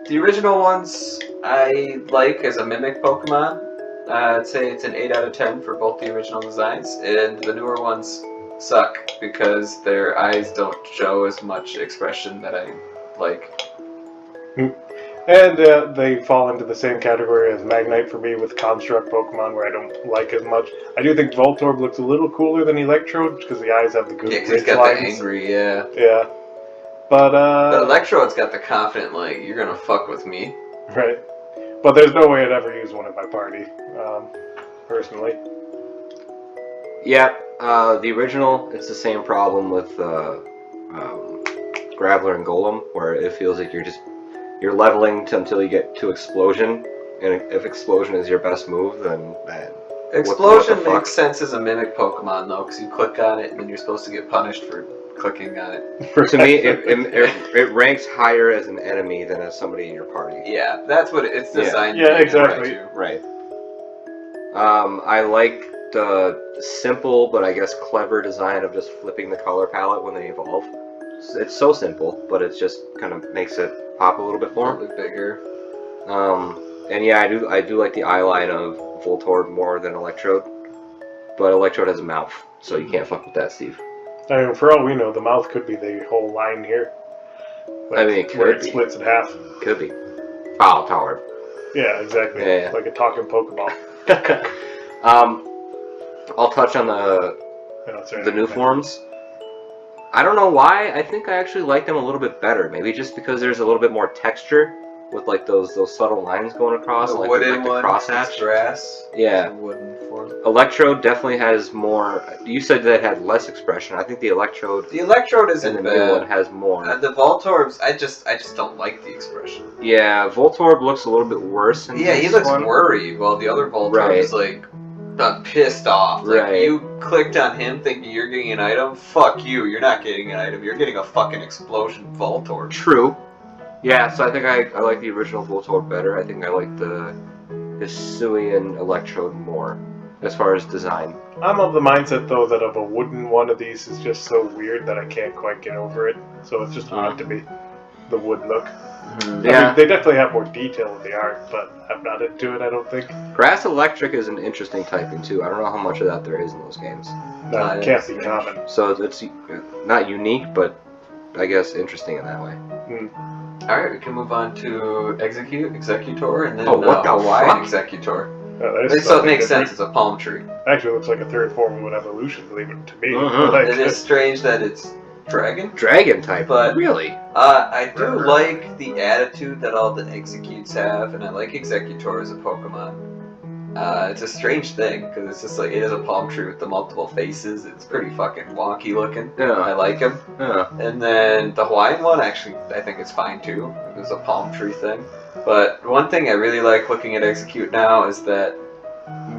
The original ones I like as a mimic Pokemon. I'd say it's an 8 out of 10 for both the original designs, and the newer ones suck because their eyes don't show as much expression that I like. And they fall into the same category as Magnite for me with construct Pokemon, where I don't like as much. I do think Voltorb looks a little cooler than Electrode because the eyes have the good ridge lines. Yeah, got the angry, yeah. Yeah. But Electrode's got the confident, like, you're gonna fuck with me. Right. But there's no way I'd ever use one in my party, personally. Yeah, the original, it's the same problem with Graveler and Golem, where it feels like you're leveling until you get to Explosion, and if Explosion is your best move, then man. Explosion makes sense as a mimic Pokemon, though, because you click on it and then you're supposed to get punished for clicking on it. To me, it ranks higher as an enemy than as somebody in your party. Yeah, that's what it's designed to be. Yeah, exactly. Right. I like the simple, but I guess clever design of just flipping the color palette when they evolve. It's so simple, but it just kind of makes it pop a little bit more. A little bit bigger. And yeah, I do like the eye line of Voltorb more than Electrode, but Electrode has a mouth, so you can't fuck with that, Steve. I mean, for all we know, the mouth could be the whole line here. Like, I mean, it could where it be. Splits in half. Could be. Foul Tower. Yeah, exactly. Yeah. Like a talking Pokeball. I'll touch on the new forms. I don't know why. I think I actually like them a little bit better. Maybe just because there's a little bit more texture with like those subtle lines going across, the like wooden the crosshatch. Grass. Yeah. Wooden form. Electrode definitely has more. You said that it had less expression. I think the Electrode isn't and the bad. new one has more. The Voltorbs, I just don't like the expression. Yeah, Voltorb looks a little bit worse. He looks worried, while the other Voltorb is like pissed off. Like, you clicked on him thinking you're getting an item. Fuck you. You're not getting an item. You're getting a fucking explosion Voltorb. True. Yeah, so I think I like the original Voltorb better. I think I like the Hisuian Electrode more, as far as design. I'm of the mindset, though, that of a wooden one of these is just so weird that I can't quite get over it. So it's just odd to me, the wood look. Mm-hmm. I mean, they definitely have more detail in the art, but I'm not into it, I don't think. Grass Electric is an interesting typing, too. I don't know how much of that there is in those games. No, it can't be common. So it's not unique, but I guess interesting in that way. Alright, we can move on to Executor, and then what the Hawaiian fuck? Executor. So it makes sense, it's a palm tree. Actually looks like a third form of an evolution, believe it to me. Uh-huh. It is strange that it's dragon. Dragon type, but really? I do like the attitude that all the Executes have, and I like Executor as a Pokemon. It's a strange thing, because it's just like, it is a palm tree with the multiple faces. It's pretty fucking wonky looking. Yeah. I like him. Yeah. And then the Hawaiian one, actually, I think it's fine too. It was a palm tree thing. But one thing I really like looking at Execute now is that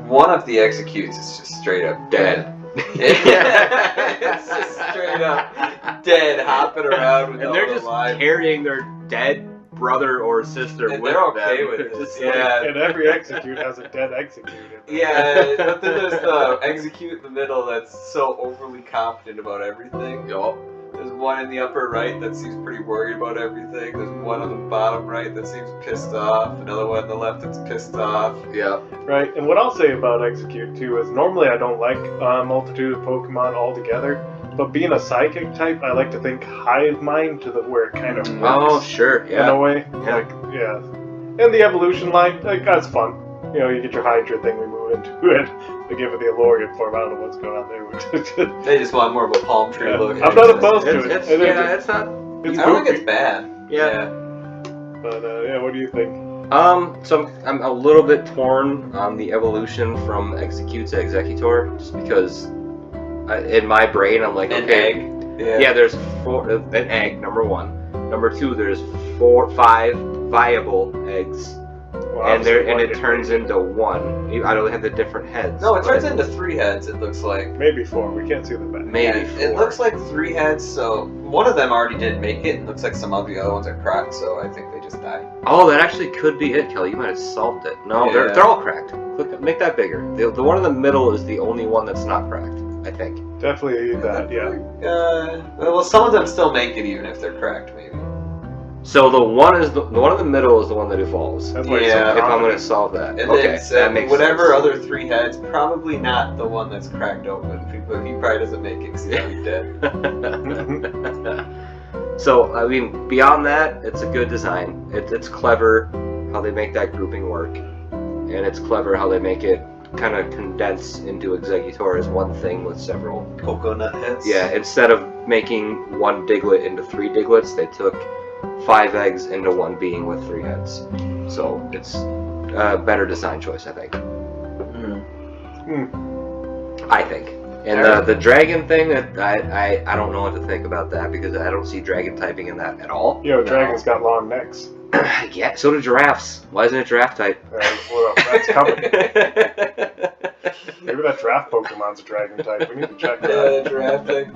one of the Executes is just straight up dead. It's just straight up dead, hopping around with and they're just carrying their dead brother or sister and with they're okay them. with it. Yeah, and every Execute has a dead Execute. Yeah, but then there's the Execute in the middle that's so overly confident about everything. Yup. There's one in the upper right that seems pretty worried about everything. There's one on the bottom right that seems pissed off. Another one on the left that's pissed off. Yeah. Right, and what I'll say about Execute too is normally I don't like multitude of Pokemon altogether, but being a psychic type, I like to think hive mind to where it kind of works. Oh, sure, yeah. In a way. Yeah. Like, yeah. And the evolution line, like, that's fun. You know, you get your Hydra thing, we move into it. They give it the Alorean form. I don't know what's going on there. They just want more of a palm tree look. I'm not opposed to it. It's not. It's I don't think it's bad. Yeah. But yeah, what do you think? So I'm a little bit torn on the evolution from Execute to Executor, just because in my brain I'm like, An okay, egg. yeah, there's an egg, number one. Number two, there's 5 viable eggs. Well, and it like turns into one. I don't have the different heads. No, it turns into 3 heads. It looks like. Maybe 4. We can't see the back. Maybe It 4. looks like 3 heads. So one of them already did make it. It looks like some of the other ones are cracked. So I think they just died. Oh, that actually could be it, Kelly. You might have solved it. No, Yeah. they're all cracked. Make that bigger. The one in the middle is the only one that's not cracked, I think. Definitely that, yeah. Well, some of them still make it even if they're cracked, maybe. So the one in the middle is the one that evolves. That's why Yeah. If I'm going to solve that. And Okay, then that makes whatever sense. other 3 heads, probably not the one that's cracked open. He probably doesn't make it because he's already dead. So, I mean, beyond that, it's a good design. It's clever how they make that grouping work. And it's clever how they make it kind of condense into Exeggutor as one thing with several. Coconut heads. Yeah, instead of making one Diglett into 3 Diglets, they took 5 eggs into 1 being with 3 heads. So, it's a better design choice, I think. I think. And the dragon thing, I don't know what to think about that because I don't see dragon typing in that at all. Yo, dragons got long necks. Yeah, so do giraffes. Why isn't it giraffe type? Well, that's coming. Maybe that draft Pokemon's a dragon type. We need to check that out. Yeah, giraffe thing.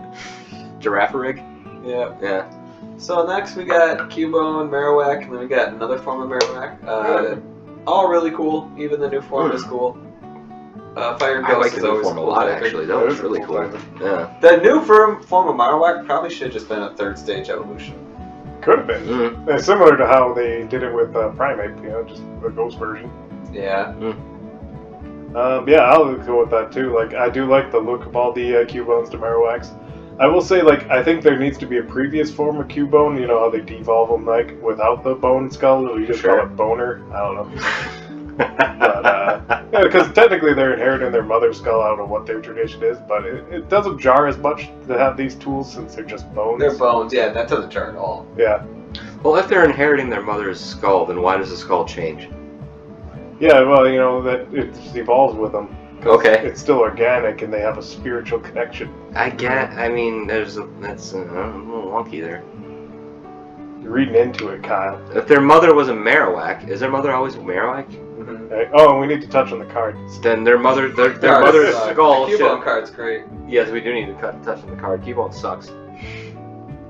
Giraffe rig? Yeah. Yeah. So next we got Cubone, Marowak, and then we got another form of Marowak. All really cool. Even the new form is cool. Fire and I like Ghost the is new always form a cool. lot, I think. actually. That was really cool. Yeah. The new form of Marowak probably should have just been a 3rd stage evolution. Could have been. Mm. It's similar to how they did it with Primate, just the ghost version. Yeah. Yeah, I'll go with that too. Like, I do like the look of all the Cubones to Marowaks. I will say, like, I think there needs to be a previous form of Cubone. You know how they devolve them, like, without the bone skull. Or you just call it Boner. I don't know. But, yeah, because technically they're inheriting their mother's skull. I don't know what their tradition is, but it doesn't jar as much to have these tools since they're just bones. They're bones. Yeah, that doesn't jar at all. Yeah. Well, if they're inheriting their mother's skull, then why does the skull change? Yeah, well, you know, that it evolves with them. Okay. It's still organic and they have a spiritual connection. I mean, that's a little wonky there. You're reading into it, Kyle. If their mother was a Marowak, is their mother always a Marowak? Right. Oh, and we need to touch on the cards. Then their mother's Cards skull The should. Cubone card's great. Yes, we do need to touch on the card. Cubone sucks.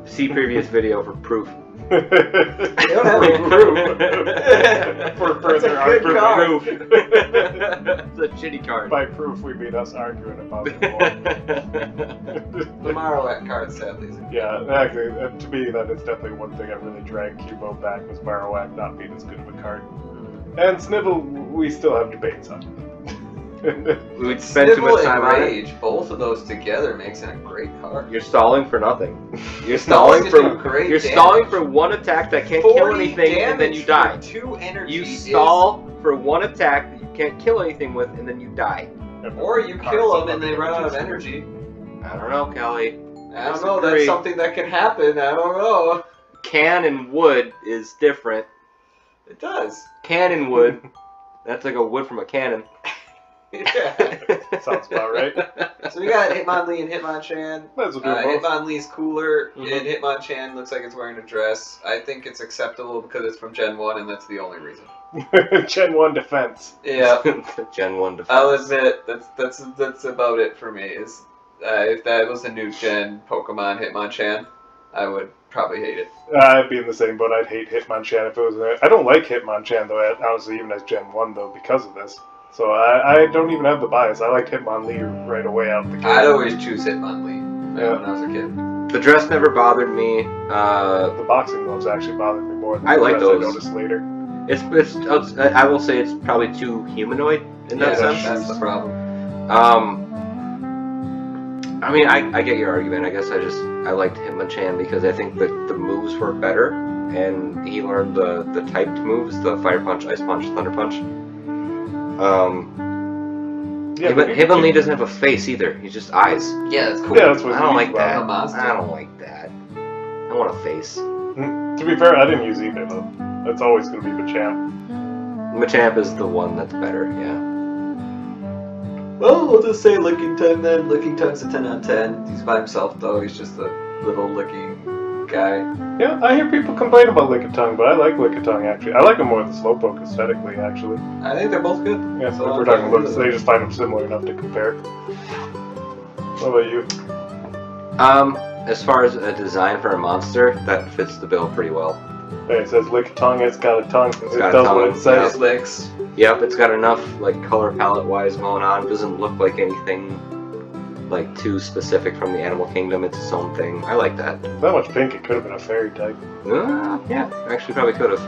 See previous video for proof. They don't have any proof. For That's further a good argument. card. It's a shitty card. By proof, we mean us arguing about it more. The Marowak card, sadly. Is Yeah, actually, to me, that is definitely one thing that really dragged Cubone back was Marowak not being as good of a card. And Snivell, we still have debates on. We'd spend too much Snivell time and on it. Rage, both of those together makes it a great card. You're stalling for nothing. You're Stalling stalling to do for great you're damage. stalling for one attack that can't kill 40 anything, and then you die. damage for 2 energy. You stall for one attack that you can't kill anything with, and then you die. Or you kill them and they run out of energy. I don't know, Kelly. I don't know, that's something that can happen. I don't know. Can and wood is different. It does. Can and wood. That's like a wood from a cannon. Yeah. Sounds about right. So we got Hitmonlee and Hitmonchan. Might as well do both. Hitmonlee's cooler, Mhm. and Hitmonchan looks like it's wearing a dress. I think it's acceptable because it's from Gen 1, and that's the only reason. Gen 1 defense. Yeah. Gen 1 defense. I'll admit, that's about it for me. Is if that was a new Gen Pokemon Hitmonchan, I would probably hate it. I'd be in the same boat. I'd hate Hitmonchan if it was I don't like Hitmonchan, though, honestly, even as Gen 1, though, because of this. So I don't even have the bias. I liked Hitmonlee right away out the gate. I'd always choose Hitmonlee Yeah. when I was a kid. The dress never bothered me. The boxing gloves actually bothered me more than I the like rest those. I noticed later. I will say it's probably too humanoid in that Yeah, sense. that's the problem. I mean, I get your argument. I guess I liked Hitmonchan because I think that the moves were better, and he learned the typed moves, the Fire Punch, Ice Punch, Thunder Punch. Hitmonlee doesn't have a face either. He's just eyes. Yeah, that's cool. Yeah, that's what I don't it's like used that. A monster. I don't like that. I want a face. To be fair, I didn't use either, though. That's always going to be Machamp. Machamp is the one that's better. Yeah. Well, we'll just say Licking Tongue then. Licking Tongue's a 10 out of 10. He's by himself though. He's just a little licking guy. Yeah, I hear people complain about Lickitung, but I like Lickitung actually. I like him more than Slowpoke aesthetically, actually. I think they're both good. Yeah, so if we're talking looks, they just find them similar enough to compare. What about you? As far as a design for a monster, that fits the bill pretty well. Hey, it says Lickitung, it's got a tongue. It's It got a does tongue, what it says. It licks. Yep, it's got enough like color palette wise going on. It doesn't look like anything like too specific from the animal kingdom. It's its own thing. I like that. That much pink, it could have been a fairy type. Yeah, actually probably could have.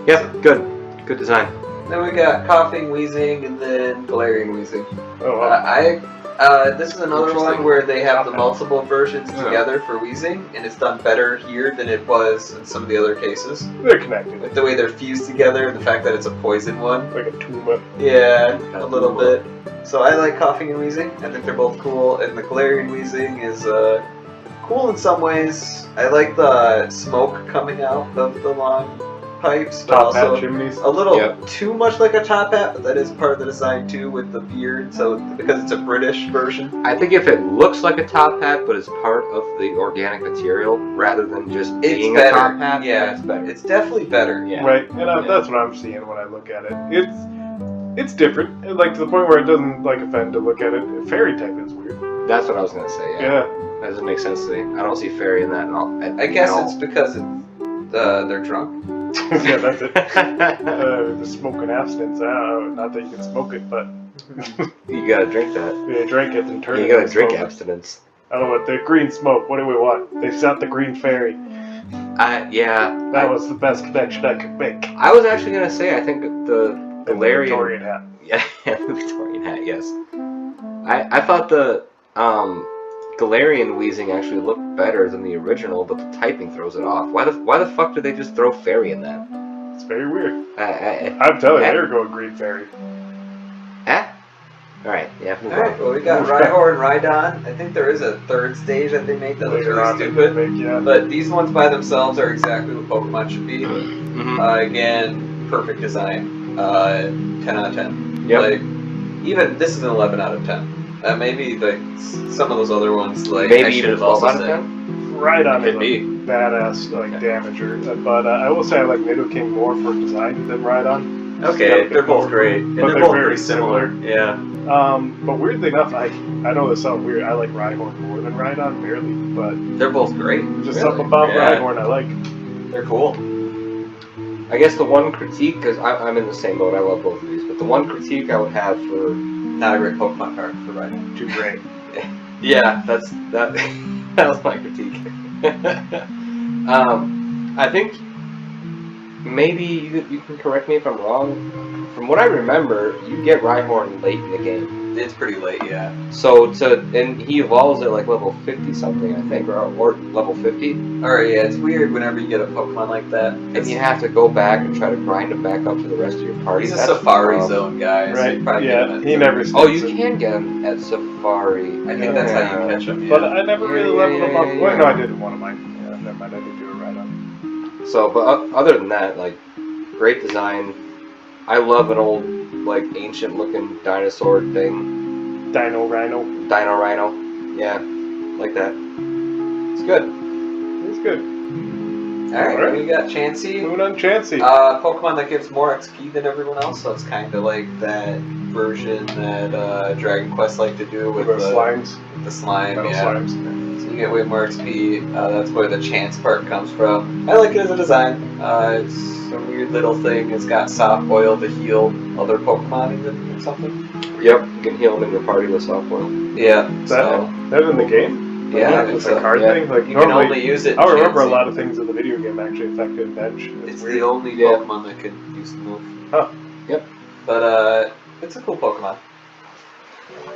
Yep, good design. Then we got coughing, wheezing, and then Galarian wheezing. Oh, wow. This is another one Interesting. where they have the multiple versions together for wheezing, and it's done better here than it was in some of the other cases. They're connected. Like the way they're fused together, and the fact that it's a poison one. Like a tuba. Yeah, a little bit. So I like coughing and wheezing. I think they're both cool, and the Galarian wheezing is cool in some ways. I like the smoke coming out of the long pipes, but Top hat also chimneys. a little Yep. too much like a top hat, but that is part of the design too with the beard, so because it's a British version. I think if it looks like a top hat, but is part of the organic material rather than just being better. a top hat, Yeah, it's better. It's definitely better. Yeah. Right, and that's what I'm seeing when I look at it. It's different, and, like to the point where it doesn't like offend to look at it. Fairy type is weird. That's what I was gonna say. Yeah. Yeah. That doesn't make sense to me. I don't see fairy in that at all. I guess it's because they're drunk. Yeah, that's it. The smoking abstinence. Not that you can smoke it, but You gotta drink that. you drink it and turn it You gotta into drink smoke. abstinence. I don't know what the green smoke. What do we want? They shot the green fairy. Yeah. That was the best connection I could make. I was actually gonna say I think the The Galarian. Victorian hat. Yeah, the Victorian hat. Yes. I thought the Galarian wheezing actually looked better than the original, but the typing throws it off. Why the fuck did they just throw fairy in that? It's very weird. Ah. I'm telling you, they're going green fairy. Alright, yeah. move Alright, on. well we got Rhyhorn and Rhydon. I think there is a third stage that they made that looks Later on, really they stupid. make, yeah. But these ones by themselves are exactly what Pokemon should be. Mhm. Again, perfect design. 10 out of 10. Yep. Like, even this is an 11 out of 10. Maybe like some of those other ones, like I Maybe should even have 12 also out of said. 10? Right on Could is be. a badass like damager. But I will say I like Nidoking more for design than Rhydon. Okay, they're both great, and But they're they're both very pretty similar. Yeah. But weirdly enough, I know this sounds weird. I like Rhyhorn more than Rhydon, barely. But They're both great. just really. something about Yeah. Rhyhorn I like. They're cool. I guess the one critique, because I'm in the same boat, I love both of these, but the one critique I would have for... Not a great Pokemon card for Rhydon. Too great. Yeah, that that was my critique. I think maybe you can correct me if I'm wrong. From what I remember, you get Rhyhorn late in the game. It's pretty late, yeah. So and he evolves at like level 50 something, I think, or level 50. Alright, yeah, it's weird whenever you get a Pokemon like that. And you have to go back and try to grind him back up to the rest of your party. He's a That's Safari rough. Zone guy. So Right? you probably Yeah, get him at he Zone. never. Oh, you sticks it. can get him at Safari. I think that's how you catch him. Yeah. But I never really Yeah, leveled him yeah, up. yeah, Well, yeah. no, I did in one of mine. Yeah, never mind. I did do a Rhydon. So, but other than that, like, great design. I love an old, like, ancient-looking dinosaur thing. Dino Rhino. Dino Rhino. Yeah, like that. It's good. It's good. Alright, Alright. we got Chansey. Moving on, Chansey. Pokemon that gives more XP than everyone else, so it's kind of like that version that Dragon Quest like to do with the slimes. the slime. Metal Yeah. slimes. So you get way more XP. That's where the chance part comes from. I like it as a design. It's a weird little thing. It's got soft oil to heal other Pokemon even or something. Yep, you can heal them in your party with soft oil. Yeah. That in the game? Yeah, It's it's a card yeah. thing. Like you can normally, only use it. in I remember a Chansey. lot of things in the video game actually affected bench. It's weird. the only Yeah. Pokemon that can use the move. Huh. Yep. But it's a cool Pokemon.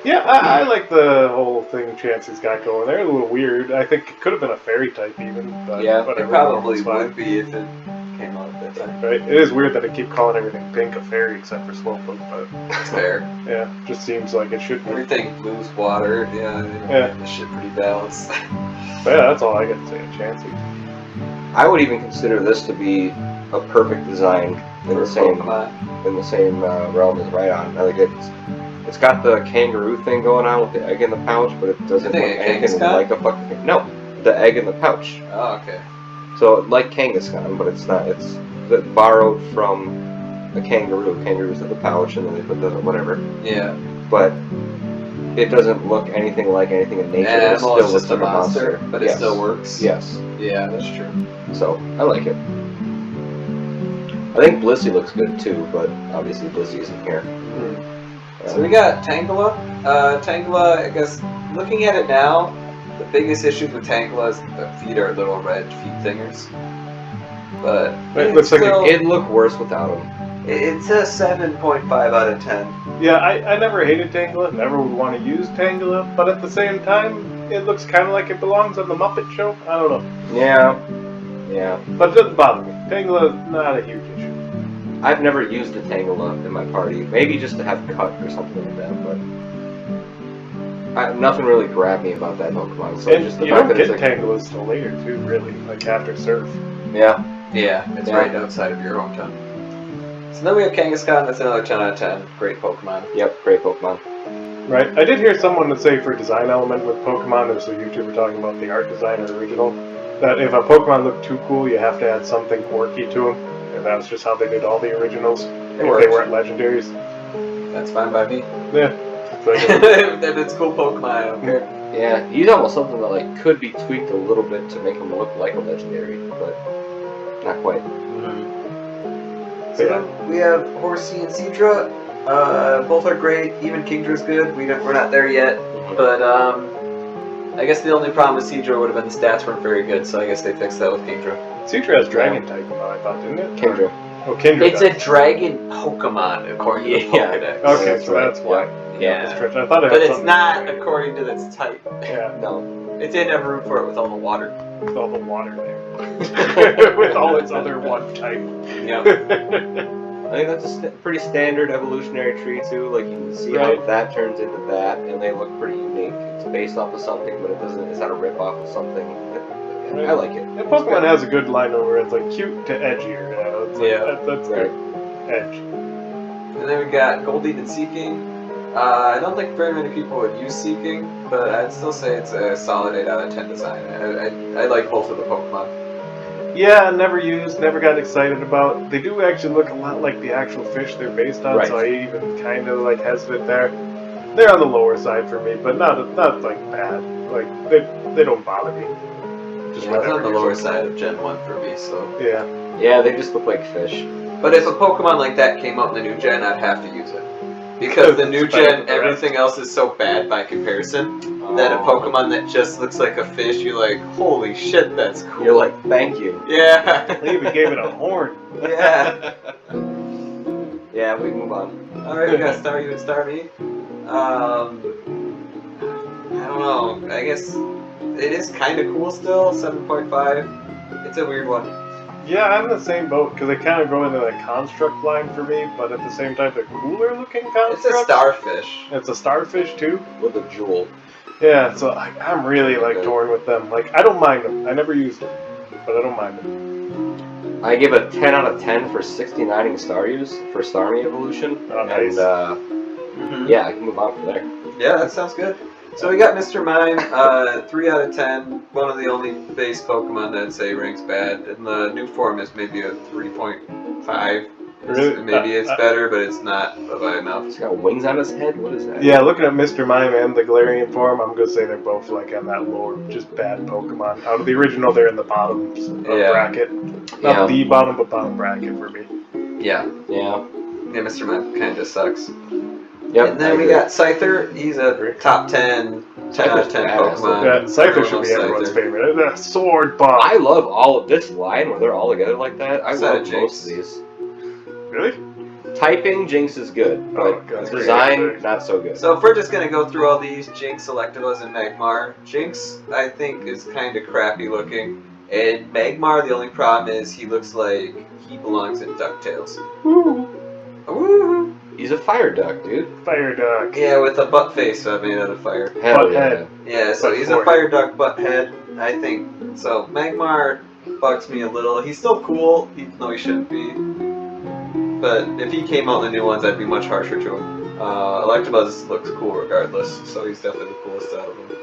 Yeah, I like the whole thing Chansey's got going there. A little weird. I think it could have been a fairy type even. But Yeah, It whatever. probably it's fine. would be if it came out at that time. Right? It is weird that they keep calling everything pink a fairy except for Slowpoke, but It's fair. yeah, just seems like it should be. Everything blue's water. Yeah. Yeah. The shit pretty balanced. But yeah, that's all I got to say on Chansey. I would even consider this to be a perfect design in the same realm as Rhydon. I think it's got the kangaroo thing going on with the egg in the pouch, but it doesn't You look think a anything Kangaskhan? like a fucking no. the egg in the pouch. Oh, okay. So like Kangaskhan, but it's not. It's borrowed from a kangaroo. Kangaroos have the pouch, and then they put the whatever. Yeah. But it doesn't look anything like anything in nature. Animal it still is looks just a like monster, but yes. it still works. Yes. Yeah, that's true. So I like it. I think Blissey looks good too, but obviously Blissey isn't here. So we got Tangela. Tangela, I guess, looking at it now, the biggest issues with Tangela is the feet are little red feet thingers. But it looks like it'd look worse without them. It's a 7.5 out of 10. Yeah, I never hated Tangela, never would want to use Tangela, but at the same time, it looks kind of like it belongs on the Muppet Show. I don't know. Yeah. But it doesn't bother me. Tangela is not a huge issue. I've never used a Tangela in my party. Maybe just to have cut or something like that, but nothing really grabbed me about that Pokemon. So And just the you fact don't that get it's like, Tangelas till later too, really, like after Surf. Yeah. Yeah, it's right outside of your hometown. So then we have Kangaskhan, that's another 10 out of 10. Great Pokemon. Yep, great Pokemon. Right. I did hear someone say for design element with Pokemon, there was a YouTuber talking about the art design or original, that if a Pokemon looked too cool, you have to add something quirky to them. And that was just how they did all the originals. If they weren't legendaries. That's fine by me. Yeah. If it's cool Pokemon, I don't care. Yeah, he's almost something that like could be tweaked a little bit to make him look like a legendary, but not quite. So we have Horsey and Seadra. Both are great. Even Kingdra's good. We're not there yet, but I guess the only problem with Seadra would have been the stats weren't very good. So I guess they fixed that with Kingdra. Seadra has Dragon type, I thought, didn't it? Kingdra. Oh, Kingdra. It's a Dragon Pokemon according to the Pokedex. Okay, so that's why. Yeah. I thought it had But it's something not to do with according to its type. Yeah. No. It didn't have room for it with all the water. With all the water there. With all its other one type. Yep. I think that's a pretty standard evolutionary tree too. Like you can see how that turns into that, and they look pretty unique. It's based off of something, but it doesn't. It's not a rip off of something. I like it. And Pokemon has a good line where it's like cute to edgier. You know? It's like, that's right. Good. Edge. And then we got Goldeen and Seeking. I don't think very many people would use Seeking, but I'd still say it's a solid 8 out of 10 design. I like both of the Pokemon. Yeah, never used, never got excited about. They do actually look a lot like the actual fish they're based on, so I even kind of like hesitant there. They're on the lower side for me, but not like bad. Like they don't bother me. Just on the lower side of Gen 1 for me, so yeah. Yeah, they just look like fish. But if a Pokemon like that came out in the new gen, I'd have to use it. Because the new gen, everything else is so bad by comparison that a Pokemon that just looks like a fish, you're like, holy shit, that's cool. You're like, thank you. Yeah. They even gave it a horn. Yeah. Yeah, we move on. Alright, we got Staryu and Starmie. I don't know. I guess it is kind of cool still, 7.5. It's a weird one. Yeah, I'm in the same boat, because they kind of go into the construct line for me, but at the same time, they're cooler looking constructs. It's a starfish. It's a starfish, too? With a jewel. Yeah, so I'm really, torn with them. Like, I don't mind them. I never used them, but I don't mind them. I give a 10 out of 10 for 69ing Staryus for Starmie evolution. Oh, nice. And, yeah, I can move on from there. Yeah, that sounds good. So we got Mr. Mime, 3 out of 10. One of the only base Pokemon that I'd say ranks bad. And the new form is maybe a 3.5. Really? Maybe it's better, but it's not by enough. He's got wings on his head? What is that? Yeah, looking at Mr. Mime and the Galarian form, I'm going to say they're both like on that lower, just bad Pokemon. Out of the original, they're in the bottom bracket. Not the bottom, but bottom bracket for me. Yeah. Yeah. Yeah, Mr. Mime kind of sucks. Yep, and then we got Scyther. He's a top 10 out of 10 Pokemon. Yeah, Scyther should be everyone's favorite. The sword bomb. I love all of this line where they're all together like that. I love most of these. Really? Typing, Jinx is good, but design, not so good. So if we're just going to go through all these, Jinx, Electabuzz, and Magmar. Jinx, I think, is kind of crappy looking. And Magmar, the only problem is he looks like he belongs in DuckTales. Woo! Woo! He's a fire duck, dude. Fire duck. Yeah, with a butt face made out of fire. Hell yeah. Yeah, so he's a fire duck butt head, I think. So Magmar bugs me a little. He's still cool, even though he shouldn't be. But if he came out in the new ones, I'd be much harsher to him. Electabuzz looks cool regardless, so he's definitely the coolest out of them.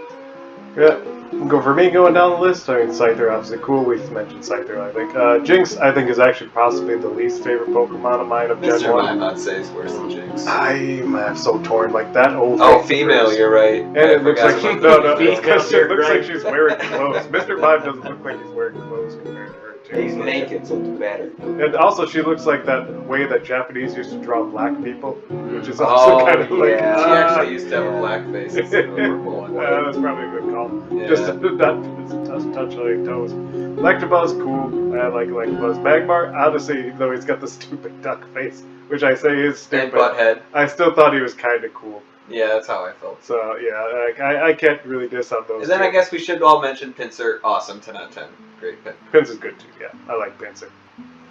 Yeah. For me, going down the list, I mean, Scyther, obviously cool. We've mentioned Scyther, I think. Jinx, I think, is actually possibly the least favorite Pokemon of mine of Gen Mr. 1. Mime, I'd say, is worse than Jinx. I'm so torn. Like, that old Oh, face female, first. you're right. And it looks like she's because it looks right. like she's wearing clothes. Mr. Mime doesn't look like he's wearing clothes compared to her, too. He's naked, so it's better. And also, she looks like that way that Japanese used to draw black people, which is also kind of like... She actually used to have a black face instead of a purple one. That's probably a good call. Yeah. Just not touch on your toes. Electabuzz, cool. I like Electabuzz. Magmar, honestly, even though he's got the stupid duck face, which I say is And stupid, Butthead. I still thought he was kind of cool. Yeah, that's how I felt. So, yeah, I can't really diss on those And then two. I guess we should all mention Pinsir. Awesome, 10 out of 10. Great pin. Pins is good, too, yeah. I like Pinsir.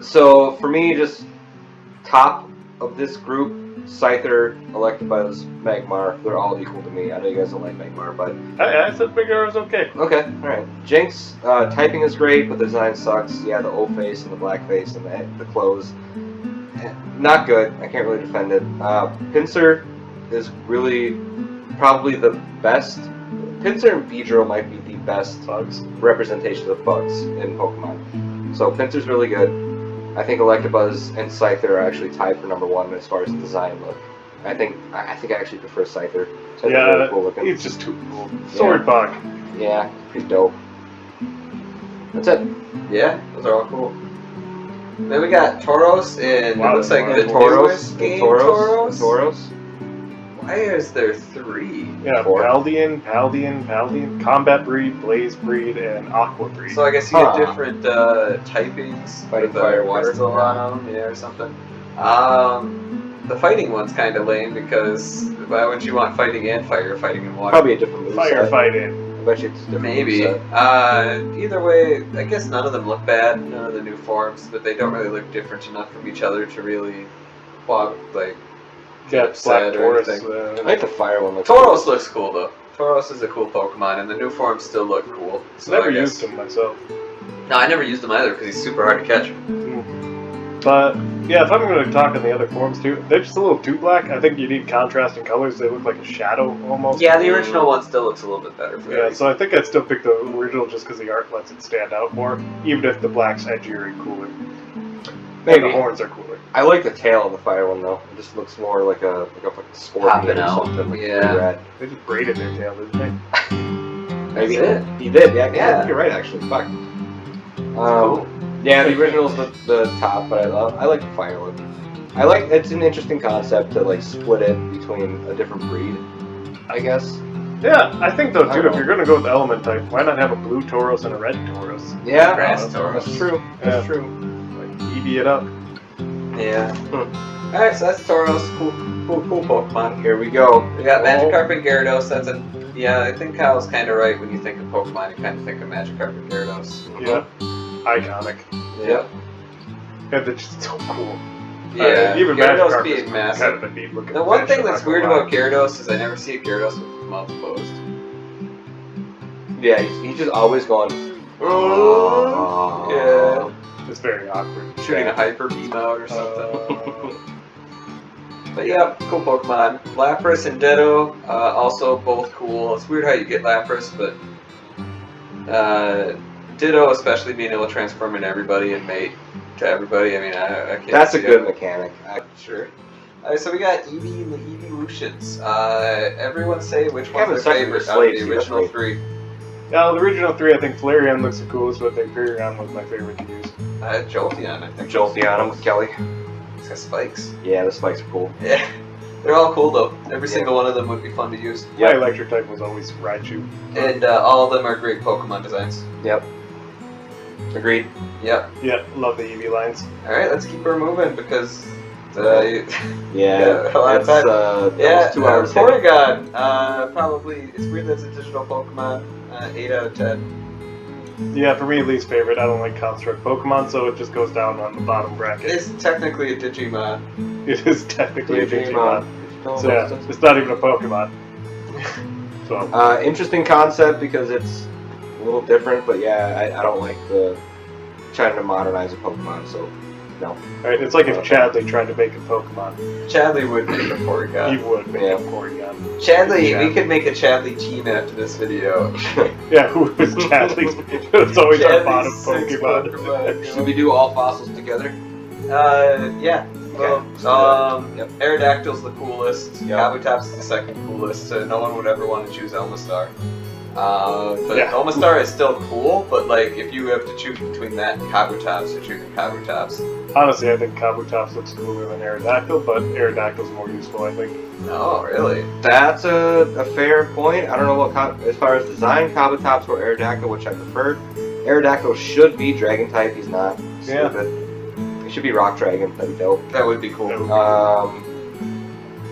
So for me, just top of this group, Scyther, Electabuzz, Magmar, they're all equal to me. I know you guys don't like Magmar, but... I said Big Arrow's okay. Okay, alright. Jinx, typing is great, but the design sucks. Yeah, the old face and the black face and the clothes. Not good. I can't really defend it. Pinsir is really probably the best. Pinsir and Beedrill might be the best Bugs. representations of bugs in Pokemon. So Pinsir's really good. I think Electabuzz and Scyther are actually tied for number 1 as far as the design look. I think I actually prefer Scyther. Scyther's really cool looking. He's just too cool. Sword Bug. Yeah, pretty dope. That's it. Yeah, those are all cool. Then we got Tauros, and Wow, it looks like wow. the Tauros, newest game Tauros. Tauros. Why is there 3? Yeah, Four. Paldean, Combat Breed, Blaze Breed, and Aqua Breed. So I guess you get Huh. different typings. Fighting with fire, the water. Westall on them, yeah, or something. The fighting one's kind of lame because why wouldn't you want fighting and fire, fighting and water? Probably a different moveset. Firefighting. I bet you it's a different Maybe. moveset. Either way, I guess none of them look bad, none of the new forms, but they don't really look different enough from each other to really, like, get Yeah, upset Black or Taurus. anything. I think the fire one looks Tauros looks cool though. Tauros is a cool Pokemon, and the new forms still look cool. So Never I guess- used him myself. No, I never used him either because he's super hard to catch. But, yeah, if I'm going to talk on the other forms too, they're just a little too black. I think you need contrasting colors. They look like a shadow almost. Yeah, the original one still looks a little bit better for Yeah, that. so I think I'd still pick the original just because the art lets it stand out more, even if the black's edgier and cooler. Maybe. And the horns are cooler. I like the tail of the fire one though. It just looks more like a scorpion Popping or out. something. Like Yeah. a rat. They just braided their tail, didn't they? Maybe That's it. he did. Yeah, Yeah. you're right actually. Fuck. Cool. Yeah, the original's the top, but I like the fire look. I like it's an interesting concept to like split it between a different breed, I guess. Yeah, I think though I too, don't if you're going to go with element type, why not have a blue Tauros and a red Tauros? Yeah, Grass that's Tauros. true. That's Yeah. true. Like, EV it up. Yeah. Alright, so that's Tauros. Cool Pokemon. Here we go. We got Magikarp and Gyarados. That's a... Yeah, I think Kyle's kind of right when you think of Pokemon. You kind of think of Magikarp and Gyarados. Yeah. Iconic. Yep. And they're just so cool. Yeah, Even Gyarados Magikarp being is massive. kind of a neat looking The one fish, thing I'm that's not weird gonna about Gyarados is I never see a Gyarados with his mouth closed. Yeah, he's just always going. Yeah. lie. It's very awkward. Shooting a hyper beam out or something. Uh, But yeah, cool Pokemon. Lapras and Ditto, also both cool. It's weird how you get Lapras, but Ditto, especially being able to transform into everybody and mate to everybody. I mean, I can't. That's a see good it. mechanic. Sure. Alright, so we got Eevee and the Eeveelutions. Everyone say which Kevin one's their second favorite for out of Slaves, the that's original me. 3. yeah, the original 3, I think Flareon looks the coolest, but I think Flareon was my favorite to use. Jolteon, I think. Jolteon with Kelly. It's got spikes. Yeah, the spikes are cool. Yeah. They're all cool though. Every single one of them would be fun to use. My electric type was always Raichu. And all of them are great Pokemon designs. Yep. Agreed. Yep. Yeah, love the Eevee lines. Alright, let's keep her moving because Yeah, a lot of that's time. almost 2 hours. in. Porygon. Probably, it's weird that it's a digital Pokemon. 8 out of 10. Yeah, for me, least favorite. I don't like construct Pokemon, so it just goes down on the bottom bracket. It's technically a Digimon. It is technically a Digimon. Digimon. So yeah, it's not even a Pokemon. So Interesting concept because it's a little different, but yeah, I don't like the trying to modernize a Pokemon, so No. Right? It's like if Chadley tried to make a Pokemon. Chadley would make a Porygon. He would make a Porygon. Chadley, we could make a Chadley team after this video. Yeah, who was Chadley's? It's always our bottom Chadley's six Pokemon. Should we do all fossils together? Yeah. Okay. Yep. Aerodactyl's the coolest. Yep. Kabutops is the second coolest. So no one would ever want to choose Elmastar. But Yeah. Elmastar is still cool, but like if you have to choose between that and Kabutops, you're choosing Kabutops. Honestly, I think Kabutops looks cooler than Aerodactyl, but Aerodactyl's more useful, I think. Oh, really? That's a fair point. I don't know what as far as design, Kabutops or Aerodactyl, which I prefer. Aerodactyl should be Dragon type. He's not. Yeah. Stupid. He should be Rock Dragon. That'd be dope. That would be cool.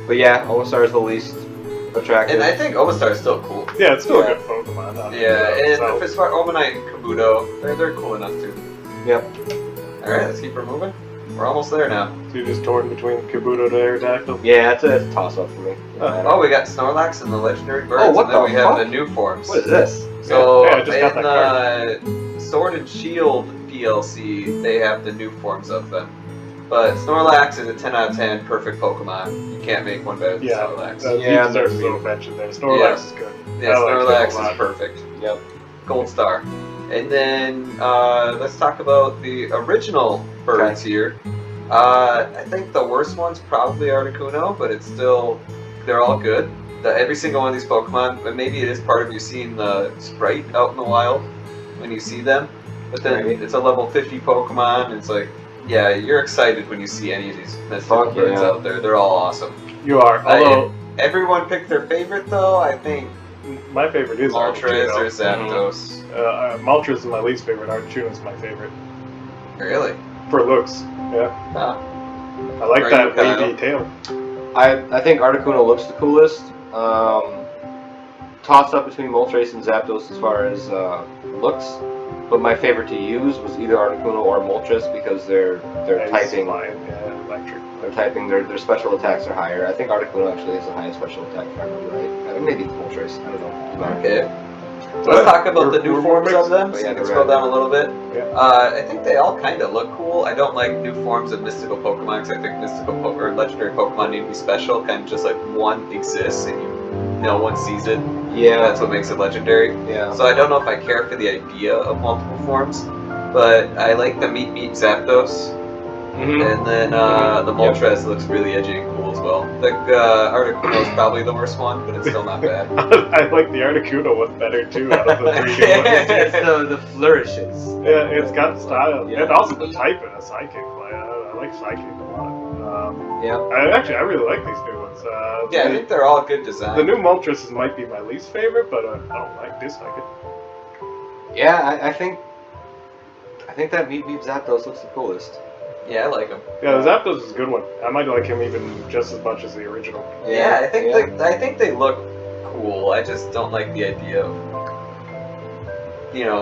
But yeah, Omastar is the least attractive. And I think Omastar is still cool. Yeah, it's still a good Pokemon. Yeah, and so. as far as Omanite and Kabuto, they're cool enough too. Yep. Alright, let's keep her moving. We're almost there now. So you're just torn between Kabuto to Aerodactyl? Yeah, it's a toss-up for me. Oh, we got Snorlax and the legendary birds, Oh, what and then the we have fuck? the new forms. What is this? So Yeah, I just got that in Sword and Shield PLC, they have the new forms of them. But Snorlax is a 10 out of 10 perfect Pokemon. You can't make one better than Snorlax. He deserves his own mention there. Snorlax is good. Yeah, I like Snorlax him a lot. is perfect. Yep. Gold star. And then let's talk about the original birds here. I think the worst one's probably Articuno, but it's still, they're all good. Every single one of these Pokemon, and maybe it is part of you seeing the sprite out in the wild when you see them. But then it's a level 50 Pokemon, and it's like, yeah, you're excited when you see any of these mythical birds out there. They're all awesome. You are. Although everyone picked their favorite, though. I think my favorite is Moltres Articuno. or Zapdos. Moltres is my least favorite. Articuno is my favorite. Really? For looks, yeah. Huh. I like that Kyle? wavy tail. I think Articuno looks the coolest. Tossed up between Moltres and Zapdos as far as looks, but my favorite to use was either Articuno or Moltres because they're typing. Electric. They're typing. Their special attacks are higher. I think Articuno actually has the highest special attack, if I remember right. I mean, maybe it's Moltres. I don't know. Okay. So let's talk about the new forms of them. So you can scroll down a little bit. Yeah. I think they all kind of look cool. I don't like new forms of mystical Pokemon because I think mystical or legendary Pokemon need to be special. Kind of just like one exists and no one sees it. Yeah. That's what makes it legendary. Yeah. So I don't know if I care for the idea of multiple forms, but I like the Meet Zapdos. And then the Moltres looks really edgy and cool as well. The Articuno is probably the worst one, but it's still not bad. I like the Articuno one better too out of the three new ones. It's the flourishes. Yeah, it's got style. Yeah. And also the type in a Psychic. I like Psychic a lot. Yeah. I really like these new ones. Yeah, I think they're all good design. The new Moltres might be my least favorite, but I don't dislike it. Yeah, I think that Meet Zapdos looks the coolest. Yeah, I like them. Yeah, the Zapdos is a good one. I might like him even just as much as the original. Yeah, I think they look cool. I just don't like the idea of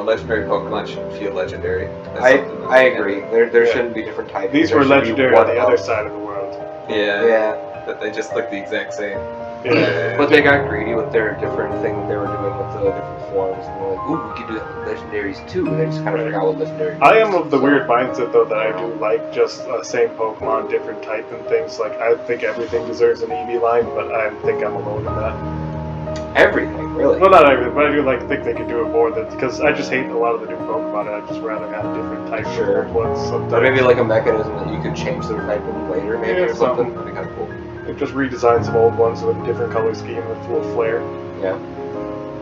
legendary Pokemon should feel legendary. I agree. There shouldn't be different types. These were legendary on the other side of the world. Yeah. But they just look the exact same. Yeah. But they got greedy with their different thing that they were doing with the different forms. And they're like, ooh, we could do that with legendaries too. And they just kind of forgot what legendaries I am of the weird mindset though that I do like just same Pokemon, different type and things. Like I think everything deserves an EV line, but I think I'm alone in that. Everything, really. Well, not everything, but I do think they could do it more. Because I just hate a lot of the new Pokemon, and I'd just rather have different types of old ones. Sometimes. But maybe like a mechanism that you could change their typing later, maybe or something. That'd be kind of cool. They just redesign some old ones with a different color scheme with full flare. Yeah.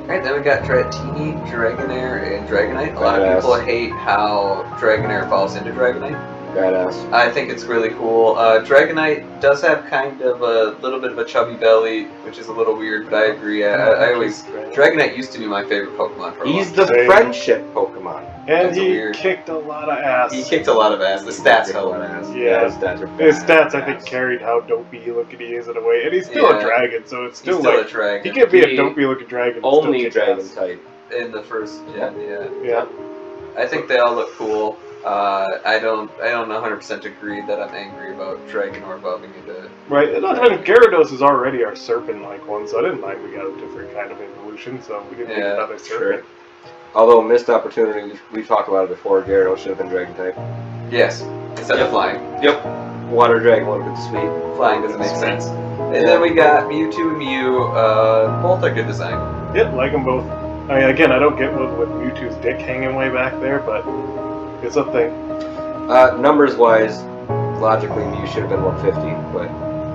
Alright, then we got Dratini, Dragonair, and Dragonite. A lot of people hate how Dragonair falls into Dragonite. Badass. I think it's really cool. Dragonite does have kind of a little bit of a chubby belly, which is a little weird, but I agree. I always... Dragonite used to be my favorite Pokemon for a He's long time. the friendship Pokemon. And he kicked a lot of ass. He kicked a lot of ass. The stats held him ass. Yeah, his stats are his stats I think carried how dopey looking he is in a way. And he's still a dragon, so it's still a dragon. He can be a dopey looking dragon. Only dragon type. In the first gen, yeah. I think they all look cool. I don't 100% agree that I'm angry about Dragonor evolving into... Right, and Gyarados is already our serpent-like one, so I didn't mind we got a different kind of evolution, so we didn't get another serpent. Although missed opportunity, we've talked about it before, Gyarados should have been dragon type. Yes. instead of flying. Yep. Water dragon would have been sweet. Flying doesn't make sense. And then we got Mewtwo and Mew. Both are good design. Yep, like them both. I mean, again, I don't get what with Mewtwo's dick hanging way back there, but it's a thing. Numbers wise, logically Mew should have been 150, but.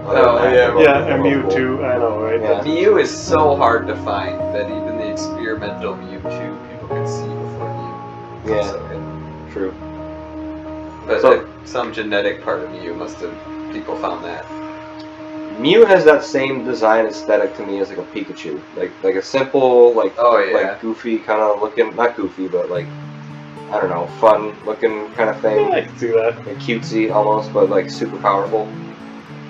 And Mewtwo, I know, right? Yeah. Mew is so hard to find that even the experimental Mewtwo people can see before Mew. Yeah. So good. True. But So- some genetic part of Mew must have people found that. Mew has that same design aesthetic to me as like a Pikachu, like a simple, like goofy kind of looking, not goofy, but like I don't know, fun looking kind of thing. Yeah, I can see that. Like cutesy almost, but like super powerful.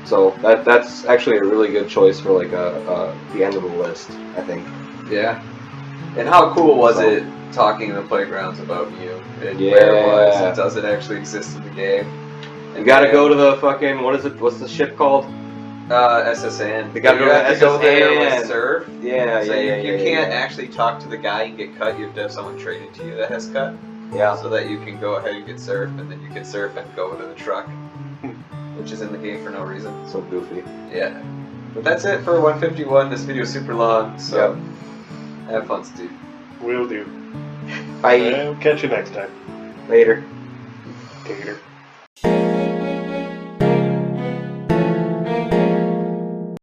So that's actually a really good choice for like the end of the list, I think. Yeah. And how cool was it talking in the playgrounds about Mew and where it was and does it actually exist in the game? You gotta go to the fucking what's the ship called? SSN. You gotta go have to to go there SSN. with Surf. Yeah, So you can't actually talk to the guy and get cut. You have to have someone traded to you that has cut. Yeah. So that you can go ahead and get Surf, and then you can Surf and go into the truck, which is in the game for no reason. So goofy. Yeah. But that's it for 151. This video is super long, so have fun, Steve. Will do. Bye. And catch you next time. Later. Later.